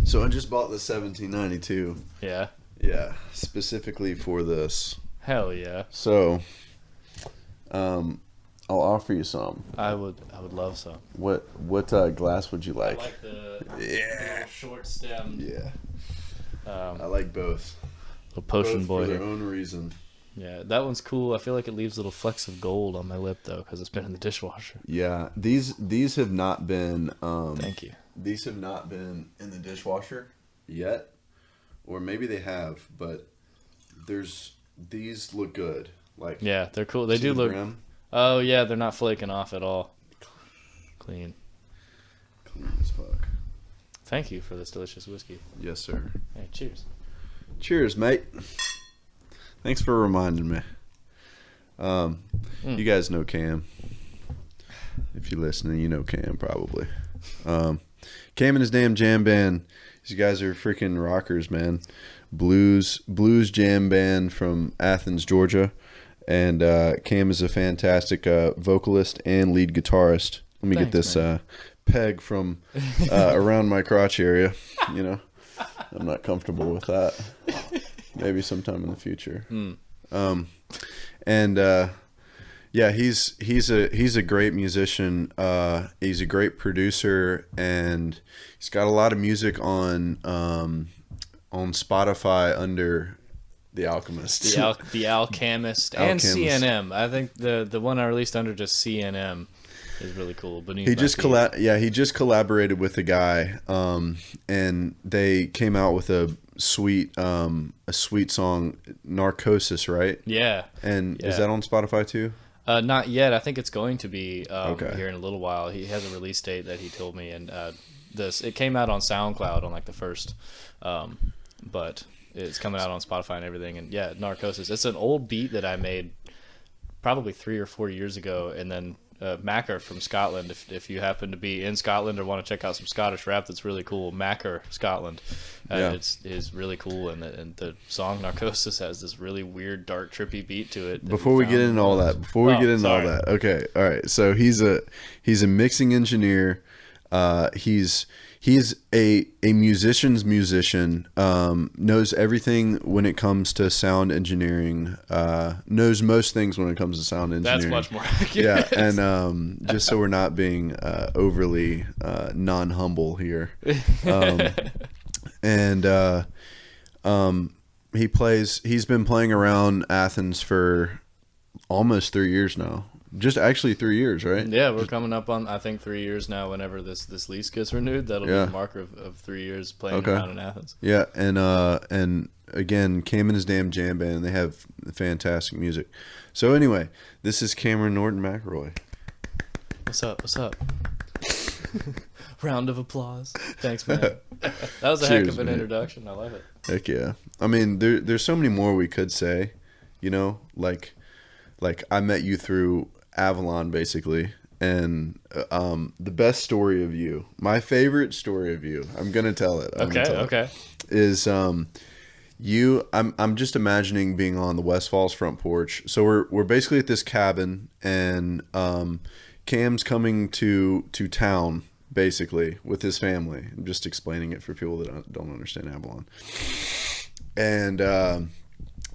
So I just bought the 1792. Yeah. Yeah, specifically for this. Hell yeah. So, I'll offer you some. I would love some. What glass would you like? I like the Yeah. short stem. Yeah. I like both. Little potion Both boy for their here. own reason. Yeah, that one's cool. I feel like it leaves little flecks of gold on my lip though, because it's been in the dishwasher. Yeah, these have not been. Thank you. These have not been in the dishwasher yet, or maybe they have, but these look good. Like, Yeah, they're cool. They see do the look. brim? Oh yeah, they're not flaking off at all. Clean. Clean as fuck. Thank you for this delicious whiskey. Yes, sir. Hey, cheers. Cheers, mate. Thanks for reminding me. You guys know Cam. If you're listening, you know Cam probably. Cam and his damn jam band. These guys are freaking rockers, man. Blues jam band from Athens, Georgia. And Cam is a fantastic vocalist and lead guitarist. Let me get this peg from around my crotch area. You know, I'm not comfortable with that. Maybe sometime in the future. Yeah, he's a great musician. He's a great producer, and he's got a lot of music on Spotify under The Alchemist. The Alchemist and CNM. I think the one I released under just CNM is really cool. Beneath He just collaborated with a guy, and they came out with a sweet song, Narcosis, right? Yeah. And is that on Spotify too? Not yet. I think it's going to be Okay. here in a little while. He has a release date that he told me, and it came out on SoundCloud on like the first, but it's coming out on Spotify and everything. And yeah, Narcosis. It's an old beat that I made probably 3 or 4 years ago, and then Macker from Scotland. If you happen to be in Scotland or want to check out some Scottish rap, that's really cool. Macker, Scotland. It's really cool, and the song Narcosis has this really weird, dark, trippy beat to it. Before we get into all that, okay, all right. So he's a mixing engineer. He's a musician's musician. Knows everything when it comes to sound engineering. Knows most things when it comes to sound engineering. That's much more accurate. Yeah, and just so we're not being overly non-humble here. He's been playing around Athens for almost 3 years now. Just actually 3 years, right? Yeah, we're coming up on, I think, 3 years now. Whenever this lease gets renewed, that'll be the marker of 3 years playing around in Athens. Yeah, and again, Cam and his damn jam band, they have fantastic music. So anyway, this is Cameron Norton-McElroy. What's up? Round of applause. Thanks, man. That was a heck of an introduction. I love it. Heck yeah. I mean, there's so many more we could say, you know, like I met you through Avalon, basically, and the best story of you, my favorite story of you, I'm gonna tell it. Okay. Is I'm just imagining being on the West Falls front porch. So we're basically at this cabin, and Cam's coming to town basically with his family. I'm just explaining it for people that don't understand Avalon. And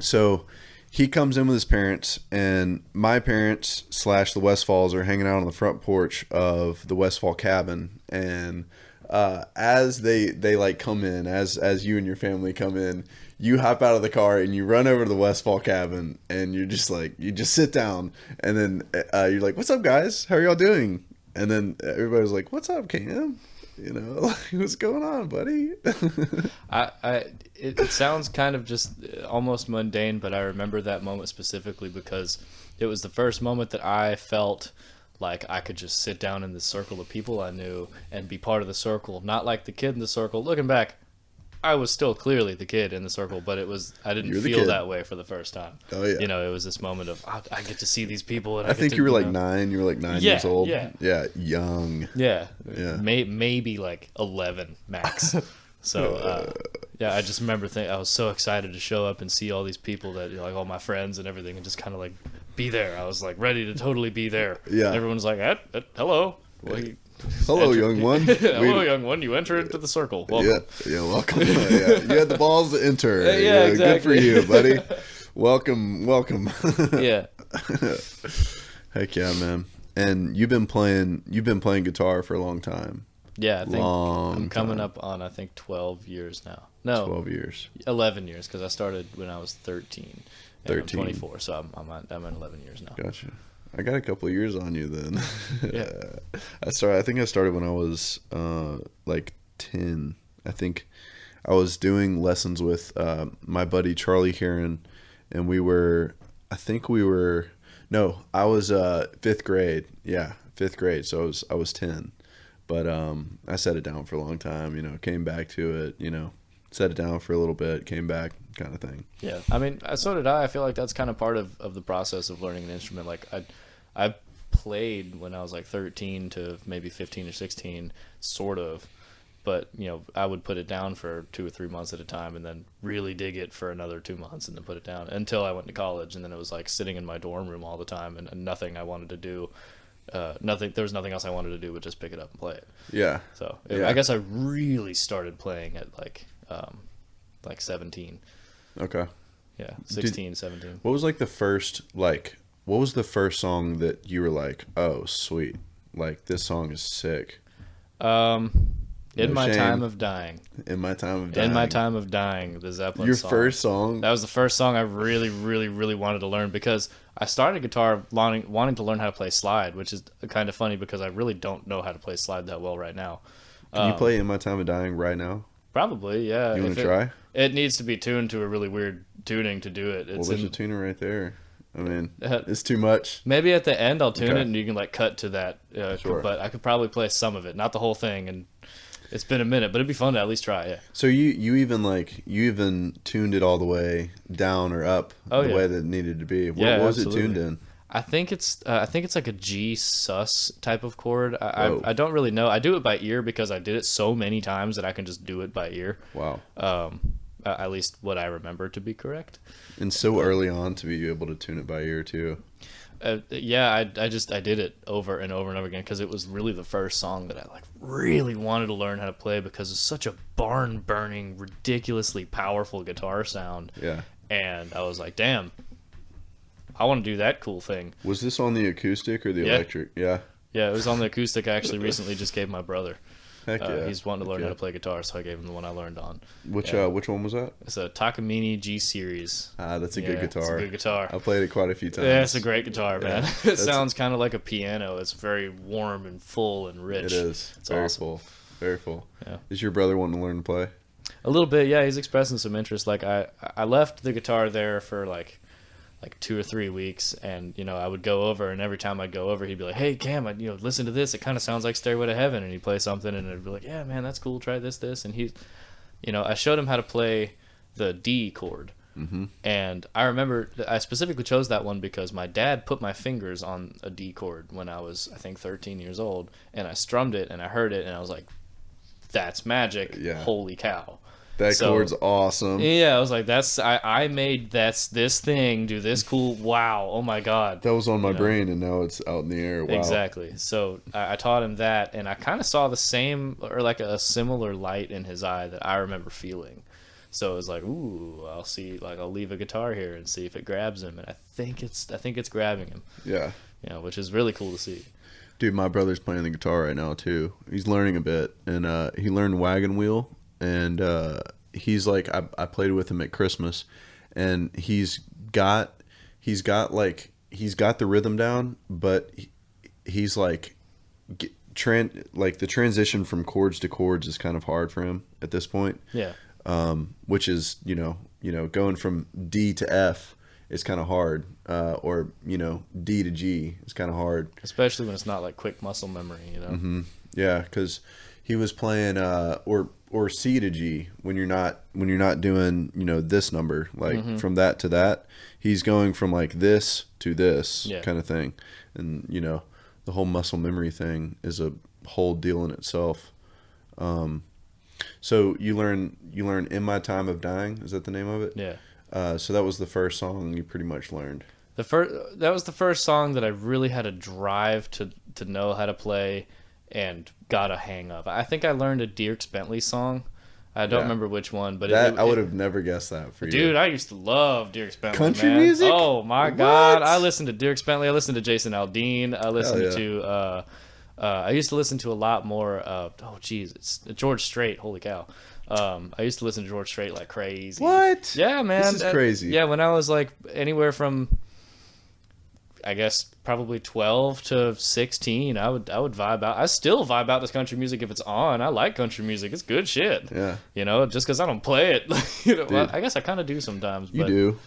so he comes in with his parents, and my parents / the West Falls are hanging out on the front porch of the Westfall cabin. And as they like come in, as you and your family come in, you hop out of the car and you run over to the Westfall cabin, and you just sit down, and then you're like, "What's up, guys? How are y'all doing?" And then everybody's like, "What's up, Cam? You know, like, what's going on, buddy?" It sounds kind of just almost mundane, but I remember that moment specifically because it was the first moment that I felt like I could just sit down in this circle of people I knew and be part of the circle, not like the kid in the circle. Looking back, I was still clearly the kid in the circle, but I didn't feel that way for the first time. Oh yeah. You know, it was this moment of I get to see these people, and I think you were like 9. You were like 9 years old. Yeah, young. Yeah. Maybe like 11 max. So yeah, I just remember I was so excited to show up and see all these people that, you know, like all my friends and everything, and just kind of like be there. I was like ready to totally be there. Yeah. And everyone's like, hello. Well, Hello, young one. Hello, young one. You enter into the circle. Welcome. Yeah, welcome. Yeah. You had the balls to enter. Yeah, exactly. Good for you, buddy. Welcome. Yeah. Heck yeah, man. And you've been playing guitar for a long time. Yeah, I think I'm coming up on 12 years now. No, 12 years. 11 years because I started when I was 13. And 13. I'm 24, so I'm at 11 years now. Gotcha. I got a couple of years on you then. Yeah. I think I started when I was like 10. I think I was doing lessons with my buddy Charlie Heron, and I was 5th grade. Yeah, 5th grade. So I was 10. But I set it down for a long time, came back to it, set it down for a little bit, came back, kind of thing. Yeah, I mean, so did I. I feel like that's kind of part of the process of learning an instrument. Like, I played when I was like 13 to maybe 15 or 16, sort of. But, I would put it down for 2 or 3 months at a time and then really dig it for another 2 months and then put it down until I went to college. And then it was like sitting in my dorm room all the time and nothing I wanted to do. There was nothing else I wanted to do but just pick it up and play it. Yeah. So I guess I really started playing at like 17. Okay. Yeah, 16, 17. What was the first song that you were like, oh, sweet, like this song is sick? In My Time of Dying. In My Time of Dying. In My Time of Dying, the Zeppelin Your song. first song? That was the first song I really, really, really wanted to learn because I started guitar wanting to learn how to play slide, which is kind of funny because I really don't know how to play slide that well right now. Can you play In My Time of Dying right now? Probably, yeah. You want to try? It needs to be tuned to a really weird tuning to do it. Well, there's a tuner right there. I mean, it's too much. Maybe at the end I'll tune it and you can like cut to that. Sure. But I could probably play some of it, not the whole thing. And it's been a minute, but it'd be fun to at least try. Yeah. So you even tuned it all the way down or up the way that it needed to be. What was it tuned in? I think it's like a G sus type of chord. I don't really know. I do it by ear because I did it so many times that I can just do it by ear. Wow. At least what I remember to be correct. And so early on to be able to tune it by ear too. Yeah, I did it over and over and over again because it was really the first song that I like really wanted to learn how to play because it's such a barn burning, ridiculously powerful guitar sound. Yeah. And I was like, damn, I want to do that cool thing. Was this on the acoustic or the electric? Yeah. Yeah, it was on the acoustic. I actually recently just gave my brother. Heck yeah. He's wanting to learn how to play guitar, so I gave him the one I learned on. Which one was that? It's a Takamine G Series. That's a good guitar. It's a good guitar. I played it quite a few times. Yeah, it's a great guitar, man. It sounds kind of like a piano. It's very warm and full and rich. It is. It's very awesome. Full. Very full. Yeah. Is your brother wanting to learn to play? A little bit, yeah. He's expressing some interest. Like I left the guitar there for like 2 or 3 weeks, and I would go over, and every time I'd go over, he'd be like, "Hey Cam, listen to this. It kind of sounds like Stairway to Heaven," and he'd play something, and I'd be like, "Yeah, man, that's cool. Try this," and he's, I showed him how to play the D chord, and I remember I specifically chose that one because my dad put my fingers on a D chord when I was, I think, 13 years old, and I strummed it, and I heard it, and I was like, "That's magic! Yeah. Holy cow!" That chord's awesome. Yeah, I was like, I made this thing do this cool. Wow, oh my god. That was on my brain, and now it's out in the air. Wow. Exactly. So I taught him that, and I kind of saw the same or like a similar light in his eye that I remember feeling. So it was like, ooh, I'll leave a guitar here and see if it grabs him, and I think it's grabbing him. Yeah. Which is really cool to see. Dude, my brother's playing the guitar right now too. He's learning a bit, and he learned Wagon Wheel. And he's like, I played with him at Christmas, and he's got the rhythm down, but he's like, the transition from chords to chords is kind of hard for him at this point. Yeah. Which is going from D to F is kind of hard, or D to G is kind of hard, especially when it's not like quick muscle memory. Mm-hmm. Yeah, because he was playing or C to G when you're not doing this number, like from that to that. He's going from like this to this kind of thing, and the whole muscle memory thing is a whole deal in itself. So you learn In My Time of Dying, is that the name of it? Yeah. So that was the first song you pretty much learned. That was the first song that I really had a drive to know how to play. and got a hang of. I think I learned a Dierks Bentley song. I don't remember which one, but I would have never guessed that for you. Dude, I used to love Dierks Bentley. Country man. music? Oh my God. I listened to Dierks Bentley. I listened to Jason Aldean. I listened to I used to listen to a lot more it's George Strait. Holy cow. I used to listen to George Strait like crazy. What? Yeah, man. This is crazy. Yeah, when I was like anywhere from, I guess, probably 12 to 16, I would vibe out. I still vibe out this country music if it's on. I like country music. It's good shit. Yeah. You know, just because I don't play it. Well, I guess I kind of do sometimes. But, you do.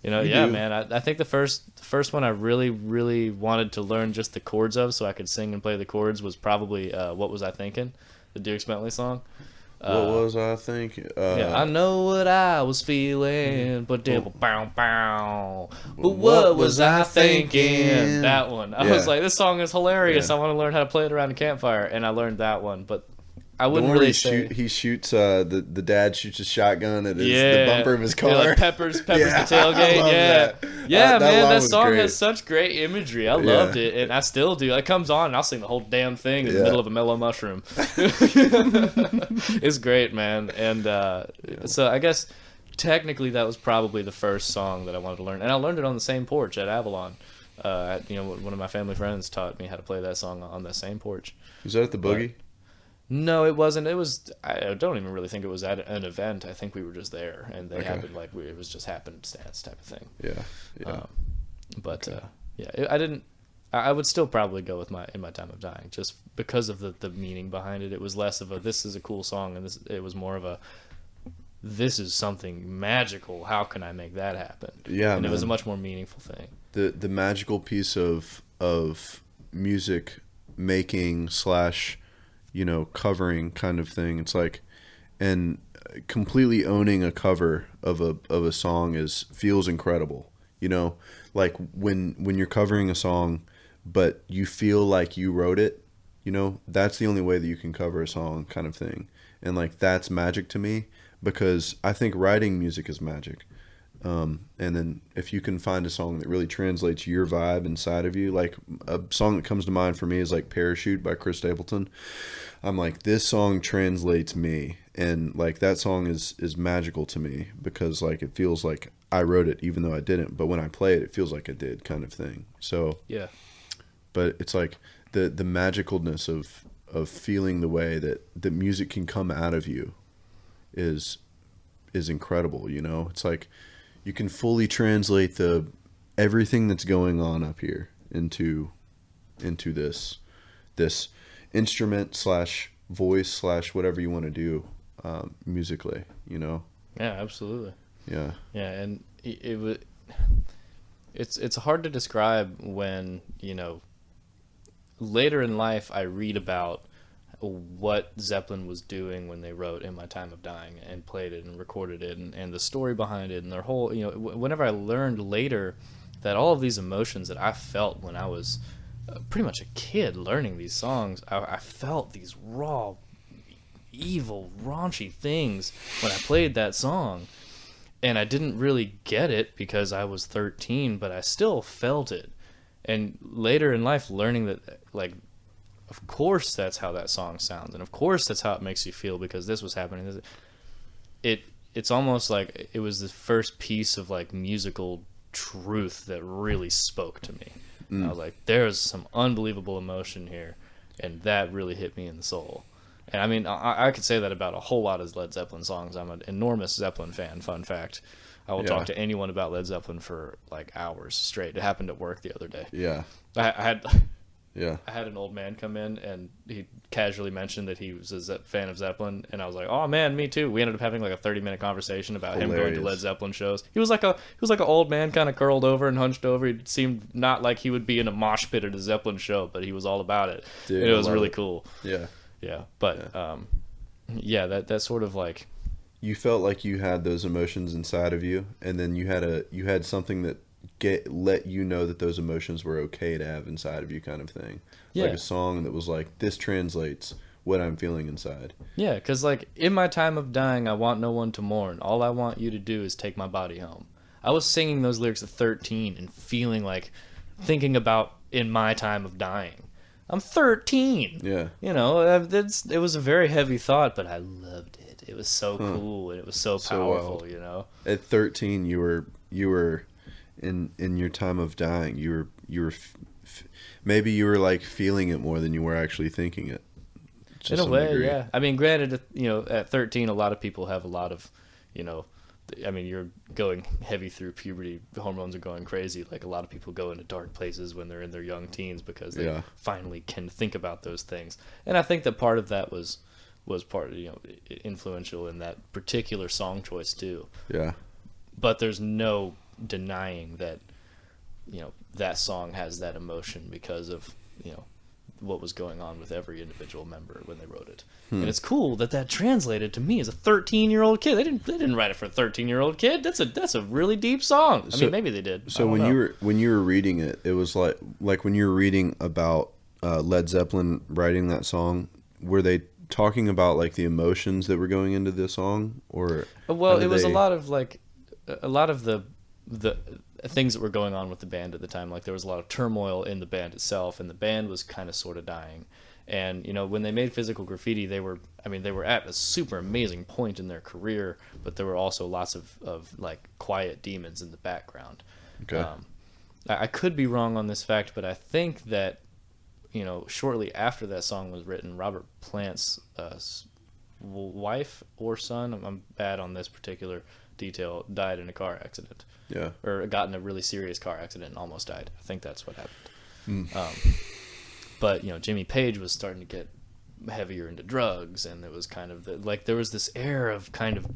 You know, man. I think the first one I really, really wanted to learn just the chords of so I could sing and play the chords was probably What Was I Thinking? The Dierks Bentley song. What was I thinking? I know what I was feeling, but what was I thinking? That one. I was like, this song is hilarious. I want to learn how to play it around a campfire, and I learned that one. But I wouldn't really say he shoots the dad shoots a shotgun at the bumper of his car. Like peppers the tailgate. Man, that song has such great imagery. I loved it, and I still do. It comes on, and I'll sing the whole damn thing in the middle of a mellow mushroom. It's great, man. And so I guess technically that was probably the first song that I wanted to learn, and I learned it on the same porch at Avalon. One of my family friends taught me how to play that song on that same porch. Was that at the Boogie? No, it wasn't. It was. I don't even really think it was at an event. I think we were just there, and they happened it was just happenstance type of thing. Yeah. I didn't. I would still probably go with In My Time of Dying, just because of the meaning behind it. It was less of a this is a cool song, and it was more of a this is something magical. How can I make that happen? Yeah, and it was a much more meaningful thing. The magical piece of music making / covering kind of thing. It's like, and completely owning a cover of a song feels incredible. Like when you're covering a song, but you feel like you wrote it. That's the only way that you can cover a song, kind of thing. And like that's magic to me because I think writing music is magic. And then if you can find a song that really translates your vibe inside of you, like a song that comes to mind for me is like Parachute by Chris Stapleton. I'm like, this song translates me, and like that song is magical to me because like it feels like I wrote it even though I didn't, but when I play it, it feels like I did, kind of thing. So yeah, but it's like the magicalness of feeling the way that the music can come out of you is incredible. It's like you can fully translate everything that's going on up here into this instrument / voice / whatever you want to do musically. Yeah, absolutely. Yeah, and it's hard to describe when later in life I read about what Zeppelin was doing when they wrote In My Time of Dying and played it and recorded it and the story behind it and their whole, whenever I learned later that all of these emotions that I felt when I was pretty much a kid learning these songs, I felt these raw, evil, raunchy things when I played that song. And I didn't really get it because I was 13, but I still felt it. And later in life, learning that, like, of course that's how that song sounds, and of course that's how it makes you feel because this was happening. It's almost like it was the first piece of like musical truth that really spoke to me. I was like, there's some unbelievable emotion here, and that really hit me in the soul. And I mean, I could say that about a whole lot of Led Zeppelin songs. I'm an enormous Zeppelin fan. Fun fact. I will talk to anyone about Led Zeppelin for like hours straight. It happened at work the other day. Yeah. I had an old man come in, and he casually mentioned that he was a fan of Zeppelin, and I was like, "Oh man, me too." We ended up having like a 30-minute conversation about him going to Led Zeppelin shows. He was like an old man, kind of curled over and hunched over. He seemed not like he would be in a mosh pit at a Zeppelin show, but he was all about it. Dude, and it was really cool. Yeah. But that sort of like, you felt like you had those emotions inside of you, and then you had something that let you know that those emotions were okay to have inside of you, kind of thing. Like a song that was like, this translates what I'm feeling inside. Yeah, because like, in my time of dying, I want no one to mourn. All I want you to do is take my body home. I was singing those lyrics at 13 and feeling like, thinking about in my time of dying. I'm 13. Yeah. You know, it was a very heavy thought, but I loved it. It was so cool, and it was so powerful. Wild. You know, At 13, you were in your time of dying. You were maybe you were like feeling it more than you were actually thinking it. In a way, yeah. I mean, granted, you know, at 13, a lot of people have a lot of, you know, I mean, you're going heavy through puberty. The hormones are going crazy. Like, a lot of people go into dark places when they're in their young teens because they finally can think about those things. And I think that part of that was part, you know, influential in that particular song choice too. Yeah. But there's no denying that, you know, that song has that emotion because of, you know, what was going on with every individual member when they wrote it. And it's cool that translated to me as a 13-year-old kid. They didn't write it for a 13-year-old kid. That's a really deep song. I mean, maybe they did. So when you were reading it, it was like when you were reading about Led Zeppelin writing that song, were they talking about like the emotions that were going into the song, or well, it was a lot of the things that were going on with the band at the time. Like, there was a lot of turmoil in the band itself, and the band was kind of sort of dying. And, you know, when they made Physical Graffiti, they were at a super amazing point in their career, but there were also lots of like quiet demons in the background. Okay. I could be wrong on this fact, but I think that, you know, shortly after that song was written, Robert Plant's wife or son, I'm bad on this particular detail, died in a car accident. Yeah. Or got in a really serious car accident and almost died. I think that's what happened. But, you know, Jimmy Page was starting to get heavier into drugs, and it was kind of there was this air of kind of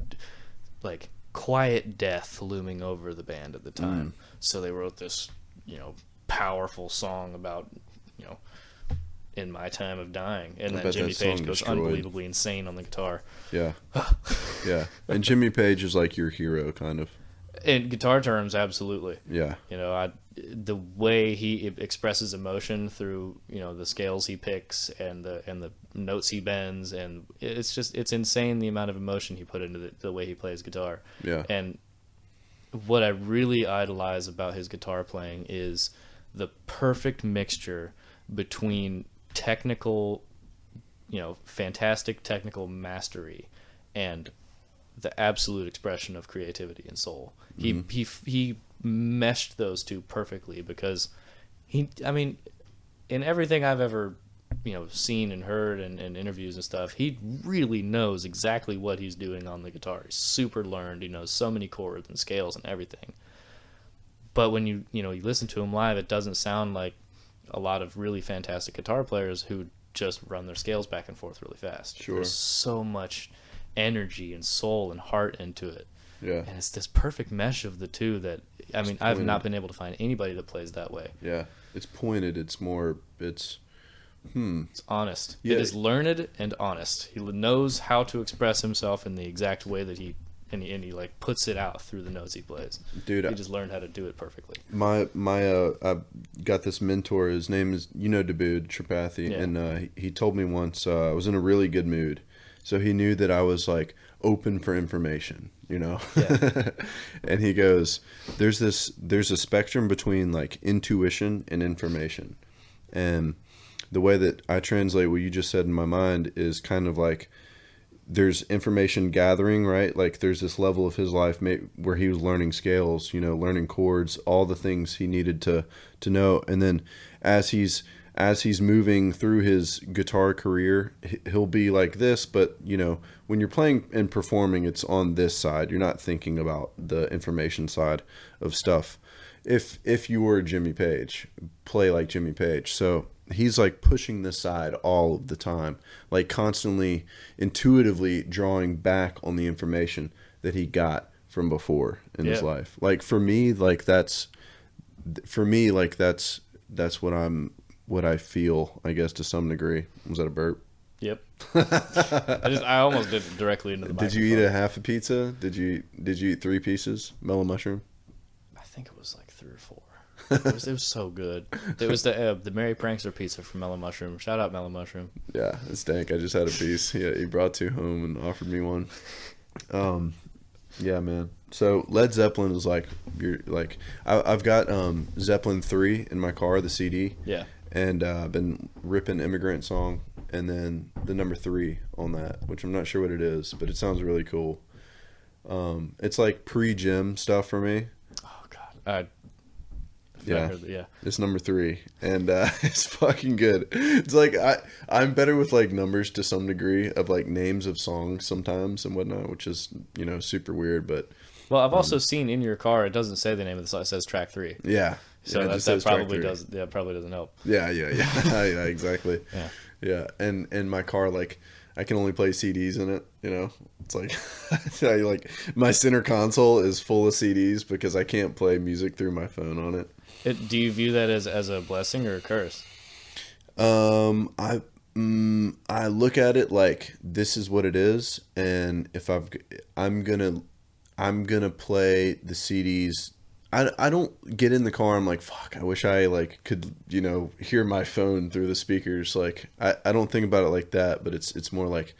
like quiet death looming over the band at the time. So they wrote this, you know, powerful song about, you know, in my time of dying, and then Jimmy Page goes unbelievably insane on the guitar. Yeah. Yeah. And Jimmy Page is like your hero, kind of. In guitar terms, absolutely. Yeah. You know, the way he expresses emotion through, you know, the scales he picks and the notes he bends, and it's insane the amount of emotion he put into the way he plays guitar. Yeah. And what I really idolize about his guitar playing is the perfect mixture between technical, you know, fantastic technical mastery and the absolute expression of creativity and soul. He meshed those two perfectly, because I mean, in everything I've ever, you know, seen and heard and interviews and stuff, he really knows exactly what he's doing on the guitar. He's super learned. He knows so many chords and scales and everything. But when you listen to him live, it doesn't sound like a lot of really fantastic guitar players who just run their scales back and forth really fast. Sure. There's so much energy and soul and heart into it. Yeah. And it's this perfect mesh of the two that, I mean, I've not been able to find anybody that plays that way. Yeah. It's pointed. It's more, it's honest. Yeah. It is learned and honest. He knows how to express himself in the exact way that he like puts it out through the notes he plays. Dude, he just learned how to do it perfectly. I've got this mentor. His name is, you know, Dabood Tripathi, Yeah. and he told me once I was in a really good mood, so he knew that I was like open for information, you know. Yeah. And he goes, there's a spectrum between like intuition and information, and the way that I translate what you just said in my mind is kind of like, there's information gathering, right? Like, there's this level of his life where he was learning scales, you know, learning chords, all the things he needed to know. And then as he's moving through his guitar career, he'll be like this, but, you know, when you're playing and performing, it's on this side. You're not thinking about the information side of stuff. If you were Jimmy Page, play like Jimmy Page. So he's like pushing this side all of the time, like constantly intuitively drawing back on the information that he got from before in his life. Like for me, that's what I feel, I guess, to some degree. Was that a burp? Yep. I almost did it directly into the microphone. Did you eat a half a pizza? Did you eat 3 pieces? Mellow mushroom? I think it was like 3 or 4. It was so good. It was the Mary Prankster pizza from Mellow Mushroom. Shout out Mellow Mushroom. Yeah, it stank. I just had a piece. Yeah, he brought 2 home and offered me one. Yeah, man. So Led Zeppelin is like, I've got Zeppelin 3 in my car, the CD. Yeah. and I've been ripping Immigrant Song, and then the number 3 on that, which I'm not sure what it is, but it sounds really cool. It's like pre-gym stuff for me. Oh God, yeah, it's number 3, and it's fucking good. It's like I'm better with like numbers to some degree of like names of songs sometimes and whatnot, which is super weird. But well, I've also seen in your car it doesn't say the name of the song; it says track 3. Yeah, so yeah, that probably does. Yeah, probably doesn't help. Yeah, yeah, exactly. Yeah, and my car, like, I can only play CDs in it. It's like like my center console is full of CDs because I can't play music through my phone on it. Do you view that as a blessing or a curse? I look at it like this is what it is, and if I'm gonna play the CDs. I don't get in the car. I'm like, fuck. I wish I like could hear my phone through the speakers. Like I don't think about it like that, but it's more like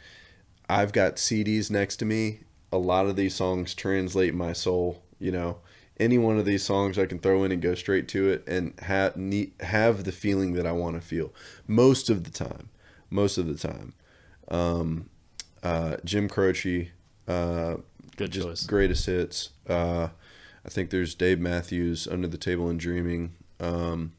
I've got CDs next to me. A lot of these songs translate my soul. Any one of these songs I can throw in and go straight to it and have the feeling that I want to feel most of the time. Jim Croce, good choice. Greatest hits. I think there's Dave Matthews, Under the Table and Dreaming, and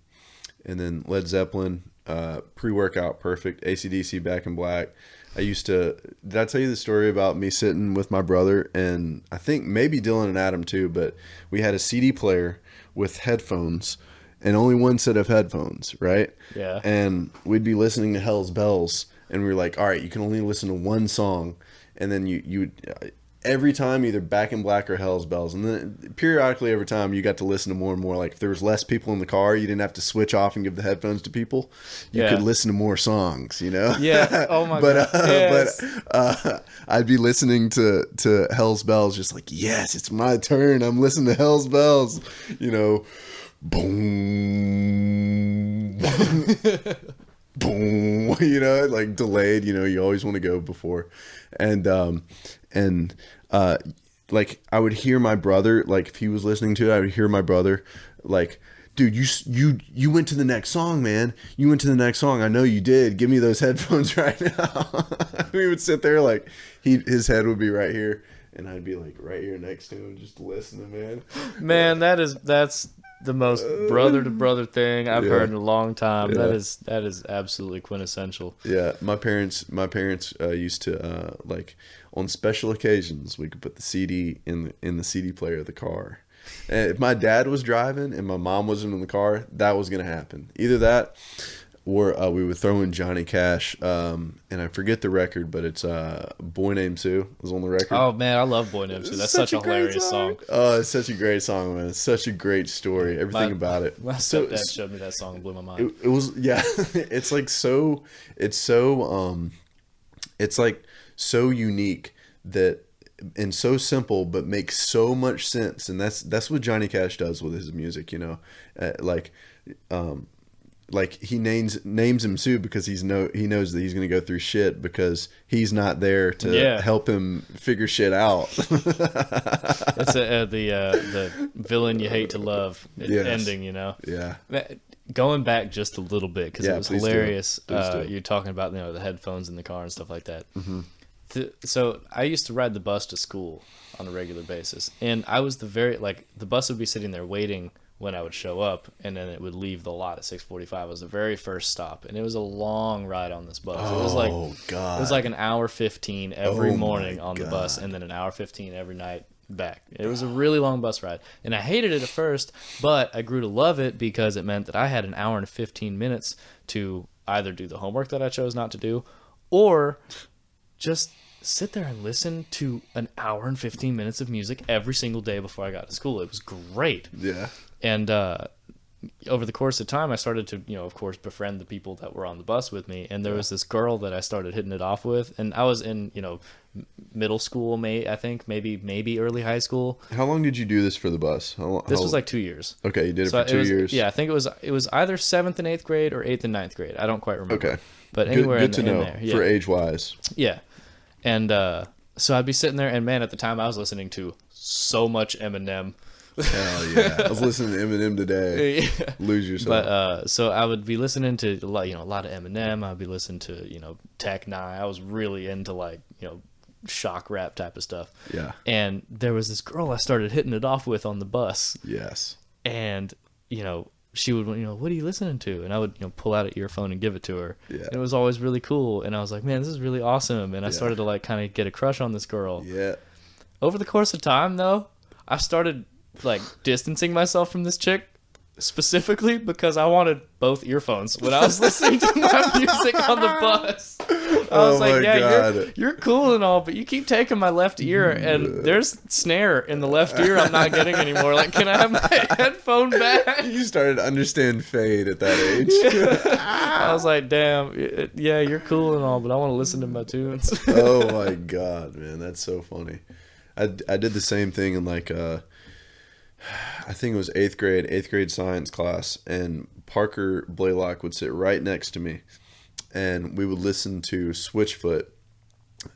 then Led Zeppelin, Pre-Workout Perfect, AC/DC Back in Black. Did I tell you the story about me sitting with my brother, and I think maybe Dylan and Adam too, but we had a CD player with headphones and only one set of headphones, right? Yeah. And we'd be listening to Hell's Bells, and we were like, all right, you can only listen to one song, and then you would every time either Back in Black or Hell's Bells, and then periodically every time you got to listen to more and more. Like if there was less people in the car, you didn't have to switch off and give the headphones to people. You could listen to more songs, Yeah. Oh my god. Yes. But I'd be listening to Hell's Bells, just like, yes, it's my turn. I'm listening to Hell's Bells. Boom. Boom. Like delayed. You always want to go before, and like I would hear my brother, like if he was listening to it, I would hear my brother like, dude, you went to the next song, man. You went to the next song. I know you did. Give me those headphones right now. We would sit there like his head would be right here and I'd be like right here next to him just listening, man. Man, that's the most brother to brother thing I've heard in a long time. Yeah. That is absolutely quintessential. Yeah, my parents used to like on special occasions we could put the CD in the CD player of the car. And if my dad was driving and my mom wasn't in the car, that was gonna happen. Either that, or we would throw in Johnny Cash, and I forget the record, but it's Boy Named Sue was on the record. Oh man, I love Boy Named Sue. That's such a hilarious song. Oh, it's such a great song, man. It's such a great story. Everything about it. My stepdad showed me that song and blew my mind. It was it's like it's like so unique that and so simple, but makes so much sense. And that's what Johnny Cash does with his music, like he names him Sue because he knows that he's going to go through shit because he's not there to help him figure shit out. That's the villain you hate to love ending, Yeah. Going back just a little bit because it was hilarious. Do. You're talking about the headphones in the car and stuff like that. Mm-hmm. So I used to ride the bus to school on a regular basis, and I was the bus would be sitting there waiting when I would show up, and then it would leave the lot at 6:45. It was the very first stop, and it was a long ride on this bus. Oh, it was like an hour 15 every morning on the bus, and then an hour 15 every night back. It was a really long bus ride, and I hated it at first, but I grew to love it because it meant that I had an hour and 15 minutes to either do the homework that I chose not to do, or just sit there and listen to an hour and 15 minutes of music every single day before I got to school. It was great. Yeah. And over the course of time, I started to, of course, befriend the people that were on the bus with me. And there was this girl that I started hitting it off with. And I was in, middle school, I think, maybe early high school. How long did you do this for the bus? This was like 2 years. Okay, you did it for 2 years. Yeah, I think it was either 7th and 8th grade or 8th and 9th grade. I don't quite remember. Okay. But anywhere good to in know there. Yeah. For age-wise. Yeah. And so I'd be sitting there, and man, at the time I was listening to so much Eminem, Hell yeah. I was listening to Eminem today. Yeah. Lose yourself. But so I would be listening to a lot of Eminem. I'd be listening to Tech Nine. I was really into like shock rap type of stuff. Yeah. And there was this girl I started hitting it off with on the bus. Yes. And she would, what are you listening to? And I would, pull out an earphone and give it to her. Yeah. And it was always really cool. And I was like, man, this is really awesome. And I started to like kind of get a crush on this girl. Yeah. Over the course of time, though, I started like distancing myself from this chick specifically because I wanted both earphones when I was listening to my music on the bus. I was like, yeah, you're cool and all, but you keep taking my left ear, and there's snare in the left ear I'm not getting anymore. Like, can I have my headphone back? You started to understand fade at that age. Yeah. I was like, damn, yeah, you're cool and all, but I want to listen to my tunes. Oh my God, man, that's so funny. I did the same thing in like I think it was eighth grade science class, and Parker Blaylock would sit right next to me, and we would listen to Switchfoot,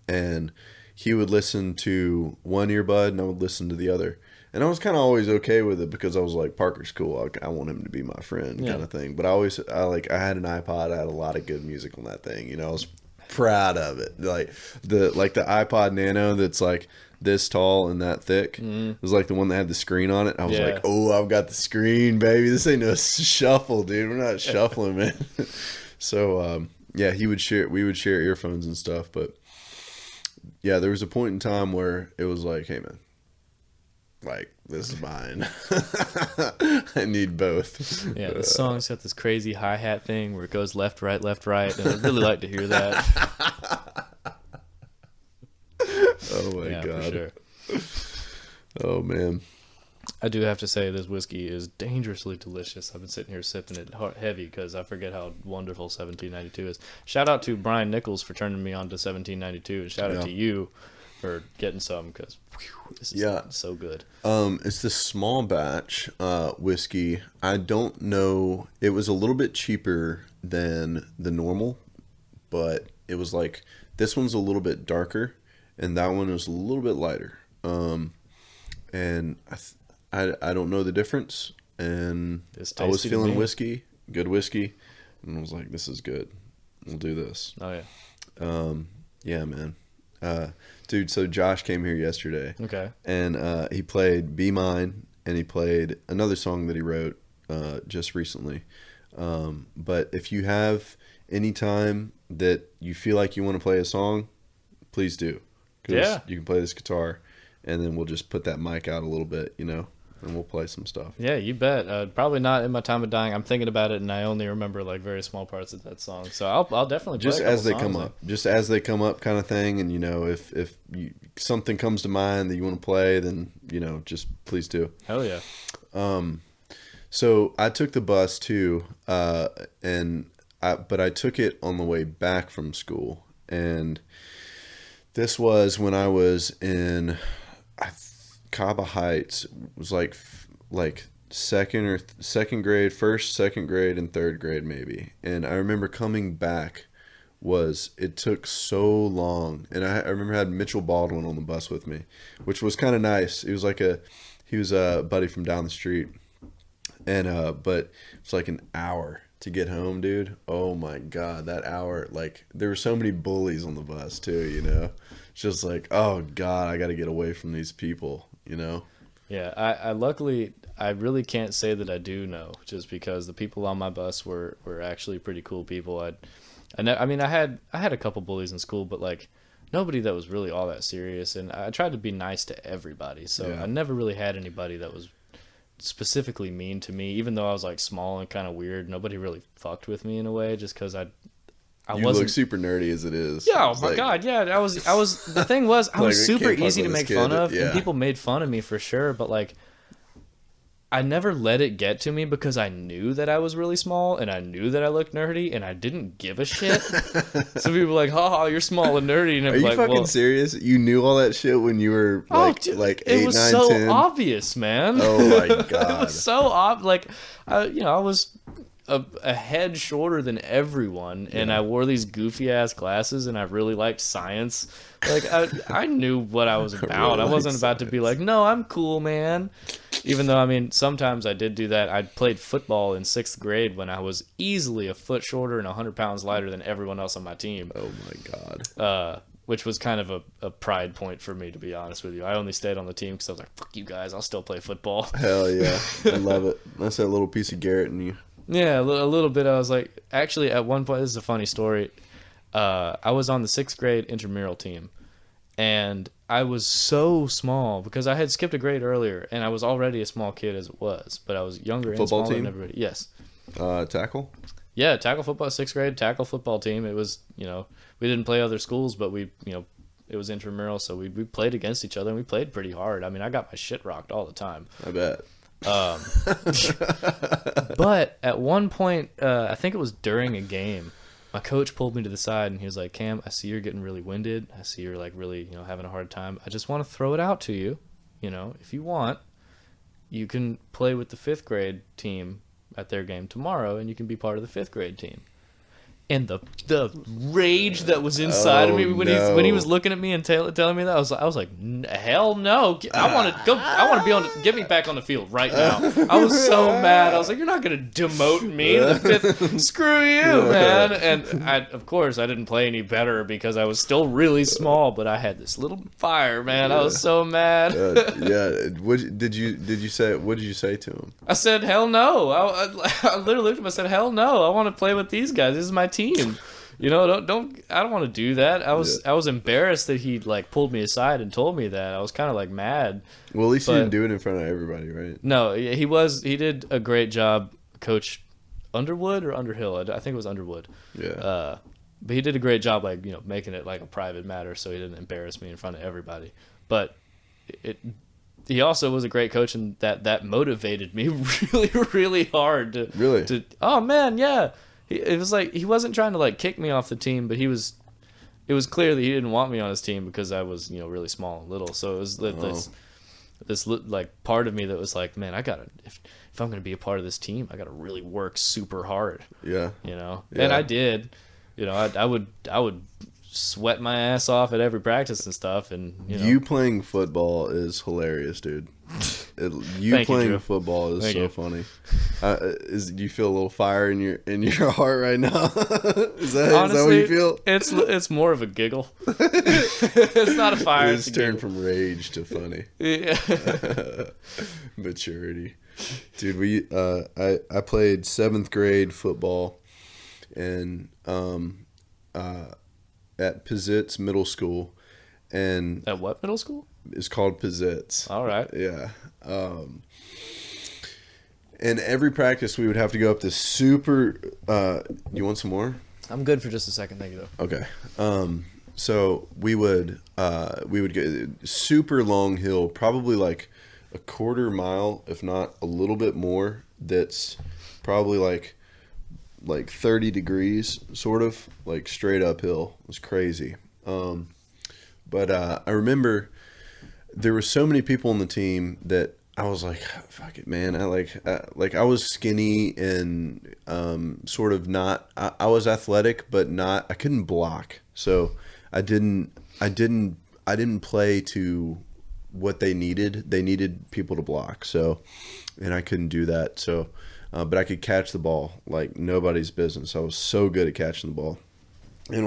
and he would listen to one earbud and I would listen to the other. And I was kind of always okay with it because I was like, Parker's cool. I want him to be my friend, kind of thing. But I had an iPod. I had a lot of good music on that thing. I was proud of it. Like the iPod Nano that's like this tall and that thick. It was like the one that had the screen on it. I was like, oh, I've got the screen, baby. This ain't no shuffle, dude. We're not shuffling, man. So yeah, we would share earphones and stuff. But yeah, there was a point in time where it was like, hey man, like, this is mine. I need both. Yeah, the song's got this crazy hi-hat thing where it goes left, right, and I'd really like to hear that. Oh my God. For sure. Oh man. I do have to say this whiskey is dangerously delicious. I've been sitting here sipping it heavy because I forget how wonderful 1792 is. Shout out to Brian Nichols for turning me on to 1792, and shout out to you for getting some, because this is so good. It's this small batch whiskey. I don't know. It was a little bit cheaper than the normal, but it was like, this one's a little bit darker and that one was a little bit lighter. And I don't know the difference. And I was feeling good whiskey, and I was like, this is good. We'll do this. Oh yeah. Yeah, man. Dude, so Josh came here yesterday. Okay. And he played Be Mine, and he played another song that he wrote just recently. But if you have any time that you feel like you want to play a song, please do. 'Cause you can play this guitar, and then we'll just put that mic out a little bit, and we'll play some stuff. Yeah, you bet. Probably not In My Time of Dying. I'm thinking about it, and I only remember like very small parts of that song. So I'll definitely play just as they come up, kind of thing. And if something comes to mind that you want to play, then just please do. Hell yeah. So I took the bus too, but I took it on the way back from school, and this was when I was in Caba Heights. It was like second grade, second grade, and third grade maybe. And I remember coming back it took so long. And I remember I had Mitchell Baldwin on the bus with me, which was kind of nice. He was a buddy from down the street. And but it's like an hour to get home, dude. Oh my God, that hour! Like, there were so many bullies on the bus too. It's just like, oh God, I got to get away from these people. Yeah, I luckily, I really can't say that I do know, just because the people on my bus were actually pretty cool people. I mean, I had a couple bullies in school, but like nobody that was really all that serious, and I tried to be nice to everybody. So I never really had anybody that was specifically mean to me, even though I was like small and kind of weird. Nobody really fucked with me in a way, just because I wasn't look super nerdy as it is. Yeah, oh my God, yeah. I was. The thing was, I was super easy to make fun of, and people made fun of me for sure. But like, I never let it get to me because I knew that I was really small and I knew that I looked nerdy, and I didn't give a shit. So people were like, "Ha, you're small and nerdy." And Are you like, fucking serious? You knew all that shit when you were like 8, 9, 10? It was so obvious, man. Oh my God. It was so obvious. Like, I was a head shorter than everyone, and I wore these goofy ass glasses, and I really liked science. Like, I knew what I was about. I wasn't about to be like, no, I'm cool, man. Even though, I mean, sometimes I did do that. I played football in 6th grade when I was easily a foot shorter and 100 pounds lighter than everyone else on my team. Oh, my God. Which was kind of a pride point for me, to be honest with you. I only stayed on the team because I was like, fuck you guys, I'll still play football. Hell yeah. I love it. That's that little piece of Garrett in you. Yeah, a little bit. I was like, actually, at one point, this is a funny story. I was on the 6th grade intramural team, and I was so small because I had skipped a grade earlier, and I was already a small kid as it was, but I was younger and Football smaller team? than everybody. Yes. Tackle? Yeah, tackle football, 6th grade, tackle football team. It was, we didn't play other schools, but we, it was intramural, so we played against each other, and we played pretty hard. I mean, I got my shit rocked all the time. I bet. But at one point, I think it was during a game, my coach pulled me to the side and he was like, Cam, I see you're getting really winded. I see you're like really, having a hard time. I just want to throw it out to you. If you want, you can play with the 5th grade team at their game tomorrow and you can be part of the 5th grade team. And the rage that was inside of me when he was looking at me and telling me that, I was like, hell no! I want to go. I want to be on. Get me back on the field right now. I was so mad. I was like, you're not gonna demote me to the 5th. Screw you, man! And of course, I didn't play any better because I was still really small. But I had this little fire, man. I was so mad. What did you say? What did you say to him? I said, hell no! I literally looked at him. I said, hell no! I want to play with these guys. This is my team. I don't want to do that. I was embarrassed that he like pulled me aside and told me that. I was kind of like mad. Well, at least you didn't do it in front of everybody, right? No, he did a great job, Coach Underwood or Underhill. I think it was Underwood. Yeah. But he did a great job, like, making it like a private matter so he didn't embarrass me in front of everybody. But he also was a great coach, and that motivated me really, really hard to oh man, yeah. It was like he wasn't trying to like kick me off the team, but it was clear that he didn't want me on his team because I was really small and little. So it was this like part of me that was like, man, I gotta if I'm gonna be a part of this team, I gotta really work super hard. Yeah. And I did. I would sweat my ass off at every practice and stuff, and you playing football is hilarious, dude. You playing football is so funny. Do you feel a little fire in your heart right now? Is that what you feel? It's more of a giggle. It's not a fire. It's turned from rage to funny. Yeah. Maturity, dude. I played 7th grade football, and at Pizzitz Middle School, and at what middle school? It's called Pizzitz. All right. Yeah. And every practice we would have to go up this super. You want some more? I'm good for just a second. Thank you, though. Okay. So we would go super long hill, probably like a quarter mile, if not a little bit more. That's probably like 30 degrees, sort of like straight uphill. It was crazy. But I remember there were so many people on the team that I was like, fuck it, man. I was skinny and sort of not. I was athletic, but not. I couldn't block, so I didn't play to what they needed. They needed people to block, so, and I couldn't do that. So, but I could catch the ball like nobody's business. I was so good at catching the ball. And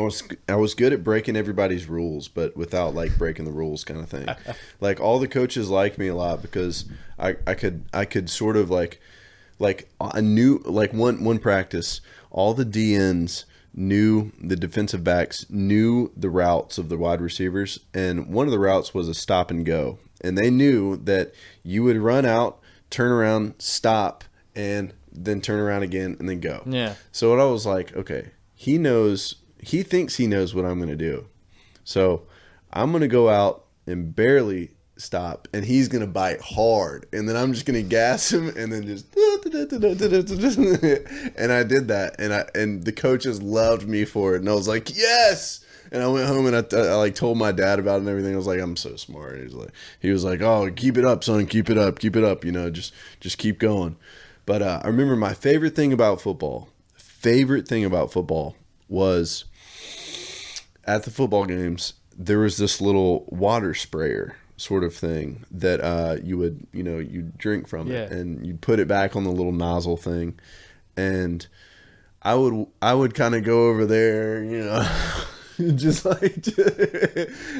I was good at breaking everybody's rules, but without like breaking the rules kind of thing. Like all the coaches liked me a lot because I could sort of like I knew like one practice, all the DNs knew, the defensive backs knew the routes of the wide receivers, and one of the routes was a stop and go. And they knew that you would run out, turn around, stop, and then turn around again and then go. Yeah. So what I was like, okay, he thinks he knows what I'm going to do. So I'm going to go out and barely stop, and he's going to bite hard. And then I'm just going to gas him and then just... And I did that. And the coaches loved me for it. And I was like, yes! And I went home and I like told my dad about it and everything. I was like, I'm so smart. And he was like, oh, keep it up, son. Keep it up. Just keep going. But I remember my favorite thing about football was... at the football games, there was this little water sprayer. sort of thing that you would, you drink from it, Yeah. and you put it back on the little nozzle thing, and I would kind of go over there, just like,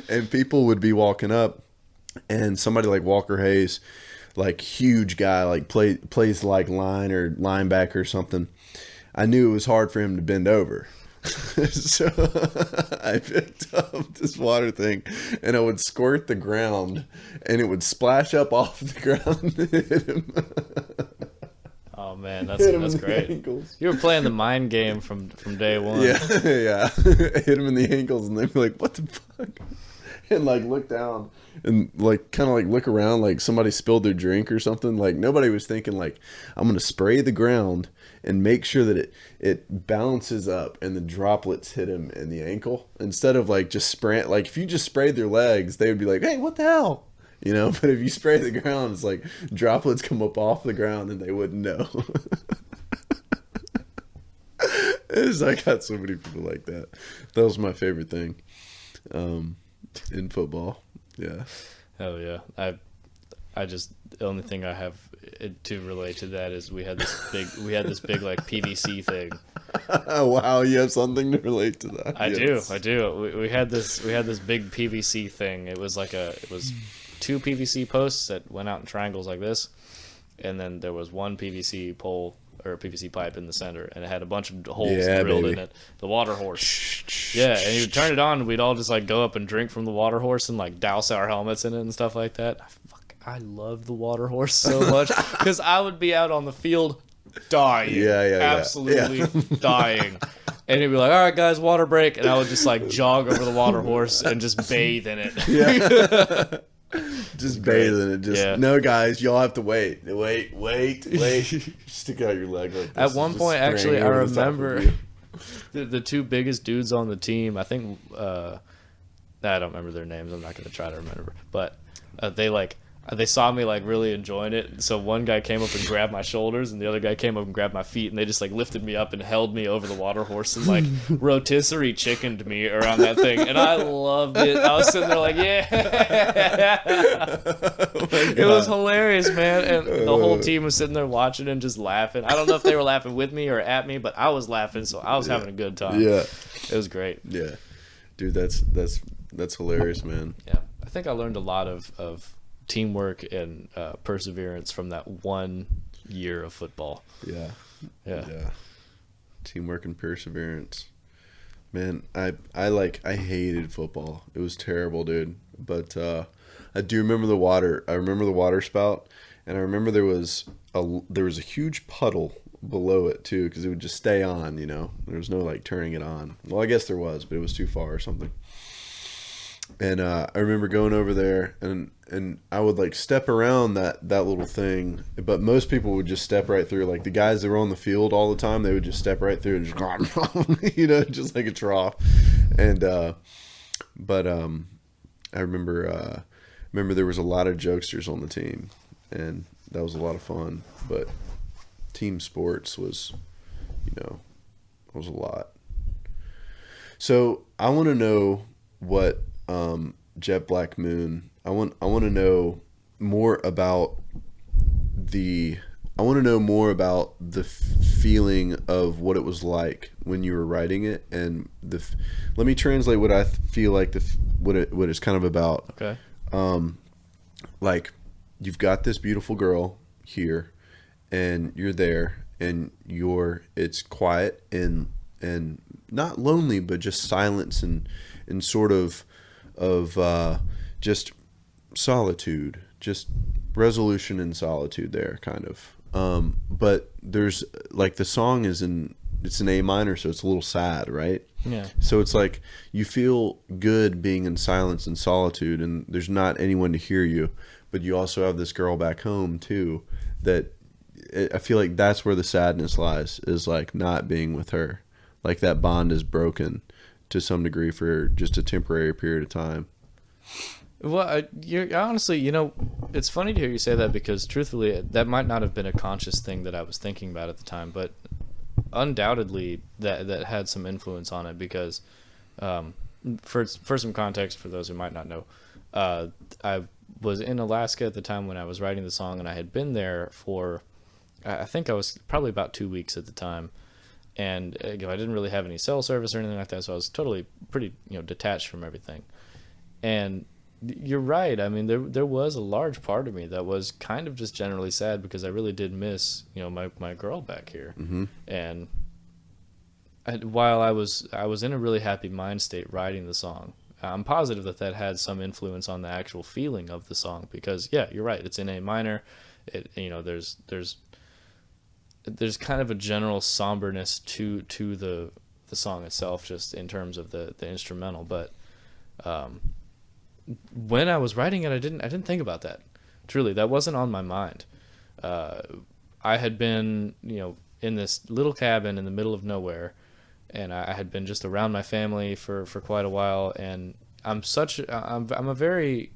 and people would be walking up, and somebody like Walker Hayes, like huge guy, like plays like line or linebacker or something. I knew it was hard for him to bend over. So I picked up this water thing, and I would squirt the ground, and it would splash up off the ground and hit him. Oh man, Hit him that's in the great. ankles. You were playing the mind game from day one. Yeah, yeah. Hit him in the ankles, and they'd be like, "What the fuck?" And like look down and like kind of like look around, like somebody spilled their drink or something. Like nobody was thinking like, I'm gonna spray the ground and make sure that it bounces up and the droplets hit him in the ankle, instead of like just spraying. Like if you just sprayed their legs, they would be like, "Hey, what the hell?" But if you spray the ground, it's like droplets come up off the ground and they wouldn't know. I got so many people like that. That was my favorite thing in football. Yeah. Hell yeah. I just, the only thing I have to relate to that is we had this big like PVC thing. Wow, you have something to relate to that. I do. We had this big PVC thing. It was two PVC posts that went out in triangles like this, and then there was one PVC pole or a PVC pipe in the center, and it had a bunch of holes drilled in it. The water horse. Yeah, and you would turn it on, and we'd all just like go up and drink from the water horse and like douse our helmets in it and stuff like that. I love the water horse so much because I would be out on the field dying, absolutely dying. And he'd be like, "All right, guys, water break," and I would just like jog over the water horse and just bathe in it. Yeah. Just bathe in it. No, guys, y'all have to wait. Stick out your leg like this. At one point, actually, I remember the two biggest dudes on the team. I think I don't remember their names. I'm not going to try to remember, but they saw me like really enjoying it. So one guy came up and grabbed my shoulders, and the other guy came up and grabbed my feet, and they just like lifted me up and held me over the water horse and like rotisserie chickened me around that thing, and I loved it. I was sitting there like, yeah. It was hilarious, man, and the whole team was sitting there watching and just laughing. I don't know if they were laughing with me or at me, but I was laughing, so I was having a good time. Yeah, it was great. Yeah, dude, that's hilarious, man. Yeah, I think I learned a lot of teamwork and perseverance from that 1 year of football. Yeah. Teamwork and perseverance, man. I hated football. It was terrible, dude. But I do remember the water. I remember the water spout, and I remember there was a huge puddle below it too, because it would just stay on. There was no like turning it on. Well, I guess there was, but it was too far or something. And I remember going over there, and I would like step around that little thing, but most people would just step right through. Like the guys that were on the field all the time, they would just step right through and just just like a trough. And but I remember there was a lot of jokesters on the team, and that was a lot of fun. But team sports was a lot. So I want to know what Jet Black Moon. I want to know more about the feeling of what it was like when you were writing it, and let me translate what I feel like what it's kind of about. Okay. Like you've got this beautiful girl here, and you're there, and it's quiet and not lonely, but just silence and sort of just solitude, just resolution and solitude there, kind of. But there's like the song it's in A minor, so it's a little sad, right? Yeah. So it's like you feel good being in silence and solitude, and there's not anyone to hear you, but you also have this girl back home too. That I feel like that's where the sadness lies, is like not being with her. Like that bond is broken to some degree for just a temporary period of time. Well, you're honestly, it's funny to hear you say that, because truthfully, that might not have been a conscious thing that I was thinking about at the time, but undoubtedly that had some influence on it, because for some context for those who might not know, I was in Alaska at the time when I was writing the song, and I had been there for, I think I was probably about 2 weeks at the time. And I didn't really have any cell service or anything like that, so I was totally pretty, detached from everything. And you're right. I mean, there was a large part of me that was kind of just generally sad because I really did miss, my girl back here. Mm-hmm. And while I was in a really happy mind state writing the song, I'm positive that had some influence on the actual feeling of the song because, yeah, you're right. It's in A minor. There's kind of a general somberness to the song itself, just in terms of the instrumental. But when I was writing it, I didn't think about that. Truly, that wasn't on my mind. I had been, in this little cabin in the middle of nowhere, and I had been just around my family for quite a while. And I'm a very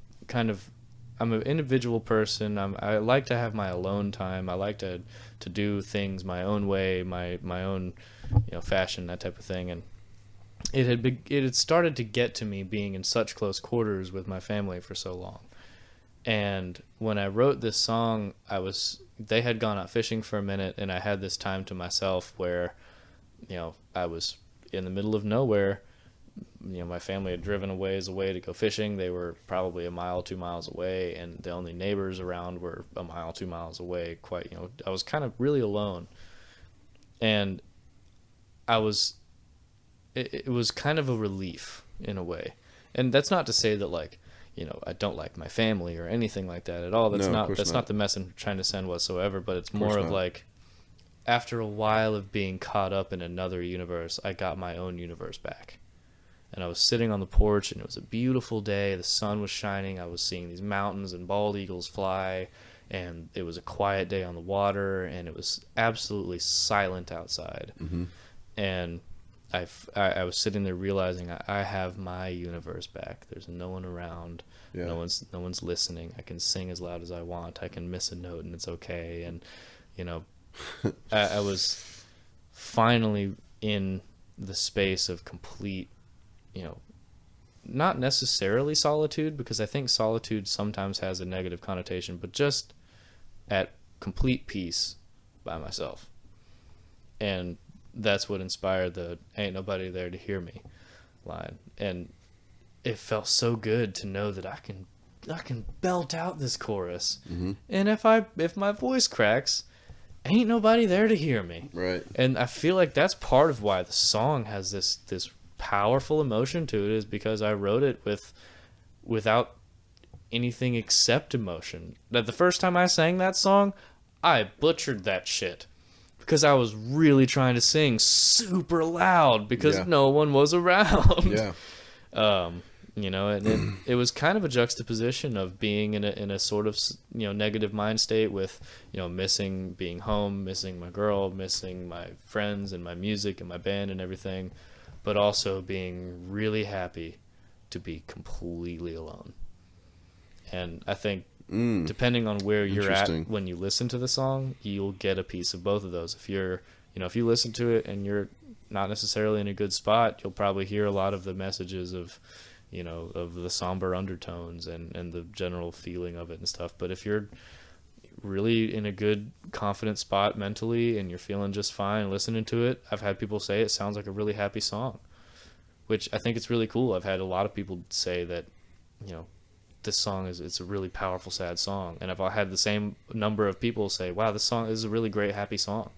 I'm an individual person. I like to have my alone time. I like to do things my own way, my own, fashion, that type of thing. And it had started to get to me being in such close quarters with my family for so long. And when I wrote this song, they had gone out fishing for a minute, and I had this time to myself where, I was in the middle of nowhere. My family had driven a ways away to go fishing. They were probably a mile, 2 miles away, and the only neighbors around were a mile, 2 miles away. I was kind of really alone. And it was kind of a relief in a way. And that's not to say that I don't like my family or anything like that at all. That's not the message I'm trying to send whatsoever, but it's more of after a while of being caught up in another universe, I got my own universe back. And I was sitting on the porch, and it was a beautiful day. The sun was shining. I was seeing these mountains and bald eagles fly, and it was a quiet day on the water, and it was absolutely silent outside. Mm-hmm. And I was sitting there realizing I have my universe back. There's no one around. Yeah. No one's listening. I can sing as loud as I want. I can miss a note, and it's okay. And I was finally in the space of complete, not necessarily solitude, because I think solitude sometimes has a negative connotation, but just at complete peace by myself. And that's what inspired the "ain't nobody there to hear me" line. And it felt so good to know that I can belt out this chorus. Mm-hmm. And if my voice cracks, ain't nobody there to hear me. Right. And I feel like that's part of why the song has this powerful emotion to it, is because I wrote it without anything except emotion. That the first time I sang that song, I butchered that shit because I was really trying to sing super loud because no one was around. Yeah. And it was kind of a juxtaposition of being in a sort of, negative mind state with, missing being home, missing my girl, missing my friends and my music and my band and everything, but also being really happy to be completely alone. And I think depending on where you're at when you listen to the song, you'll get a piece of both of those. If if you listen to it and you're not necessarily in a good spot, you'll probably hear a lot of the messages of the somber undertones and the general feeling of it and stuff. But if you're really in a good, confident spot mentally and you're feeling just fine listening to it, I've had people say it sounds like a really happy song, which I think it's really cool. I've had a lot of people say that, this song it's a really powerful, sad song. And I've had the same number of people say, wow, this song is a really great, happy song.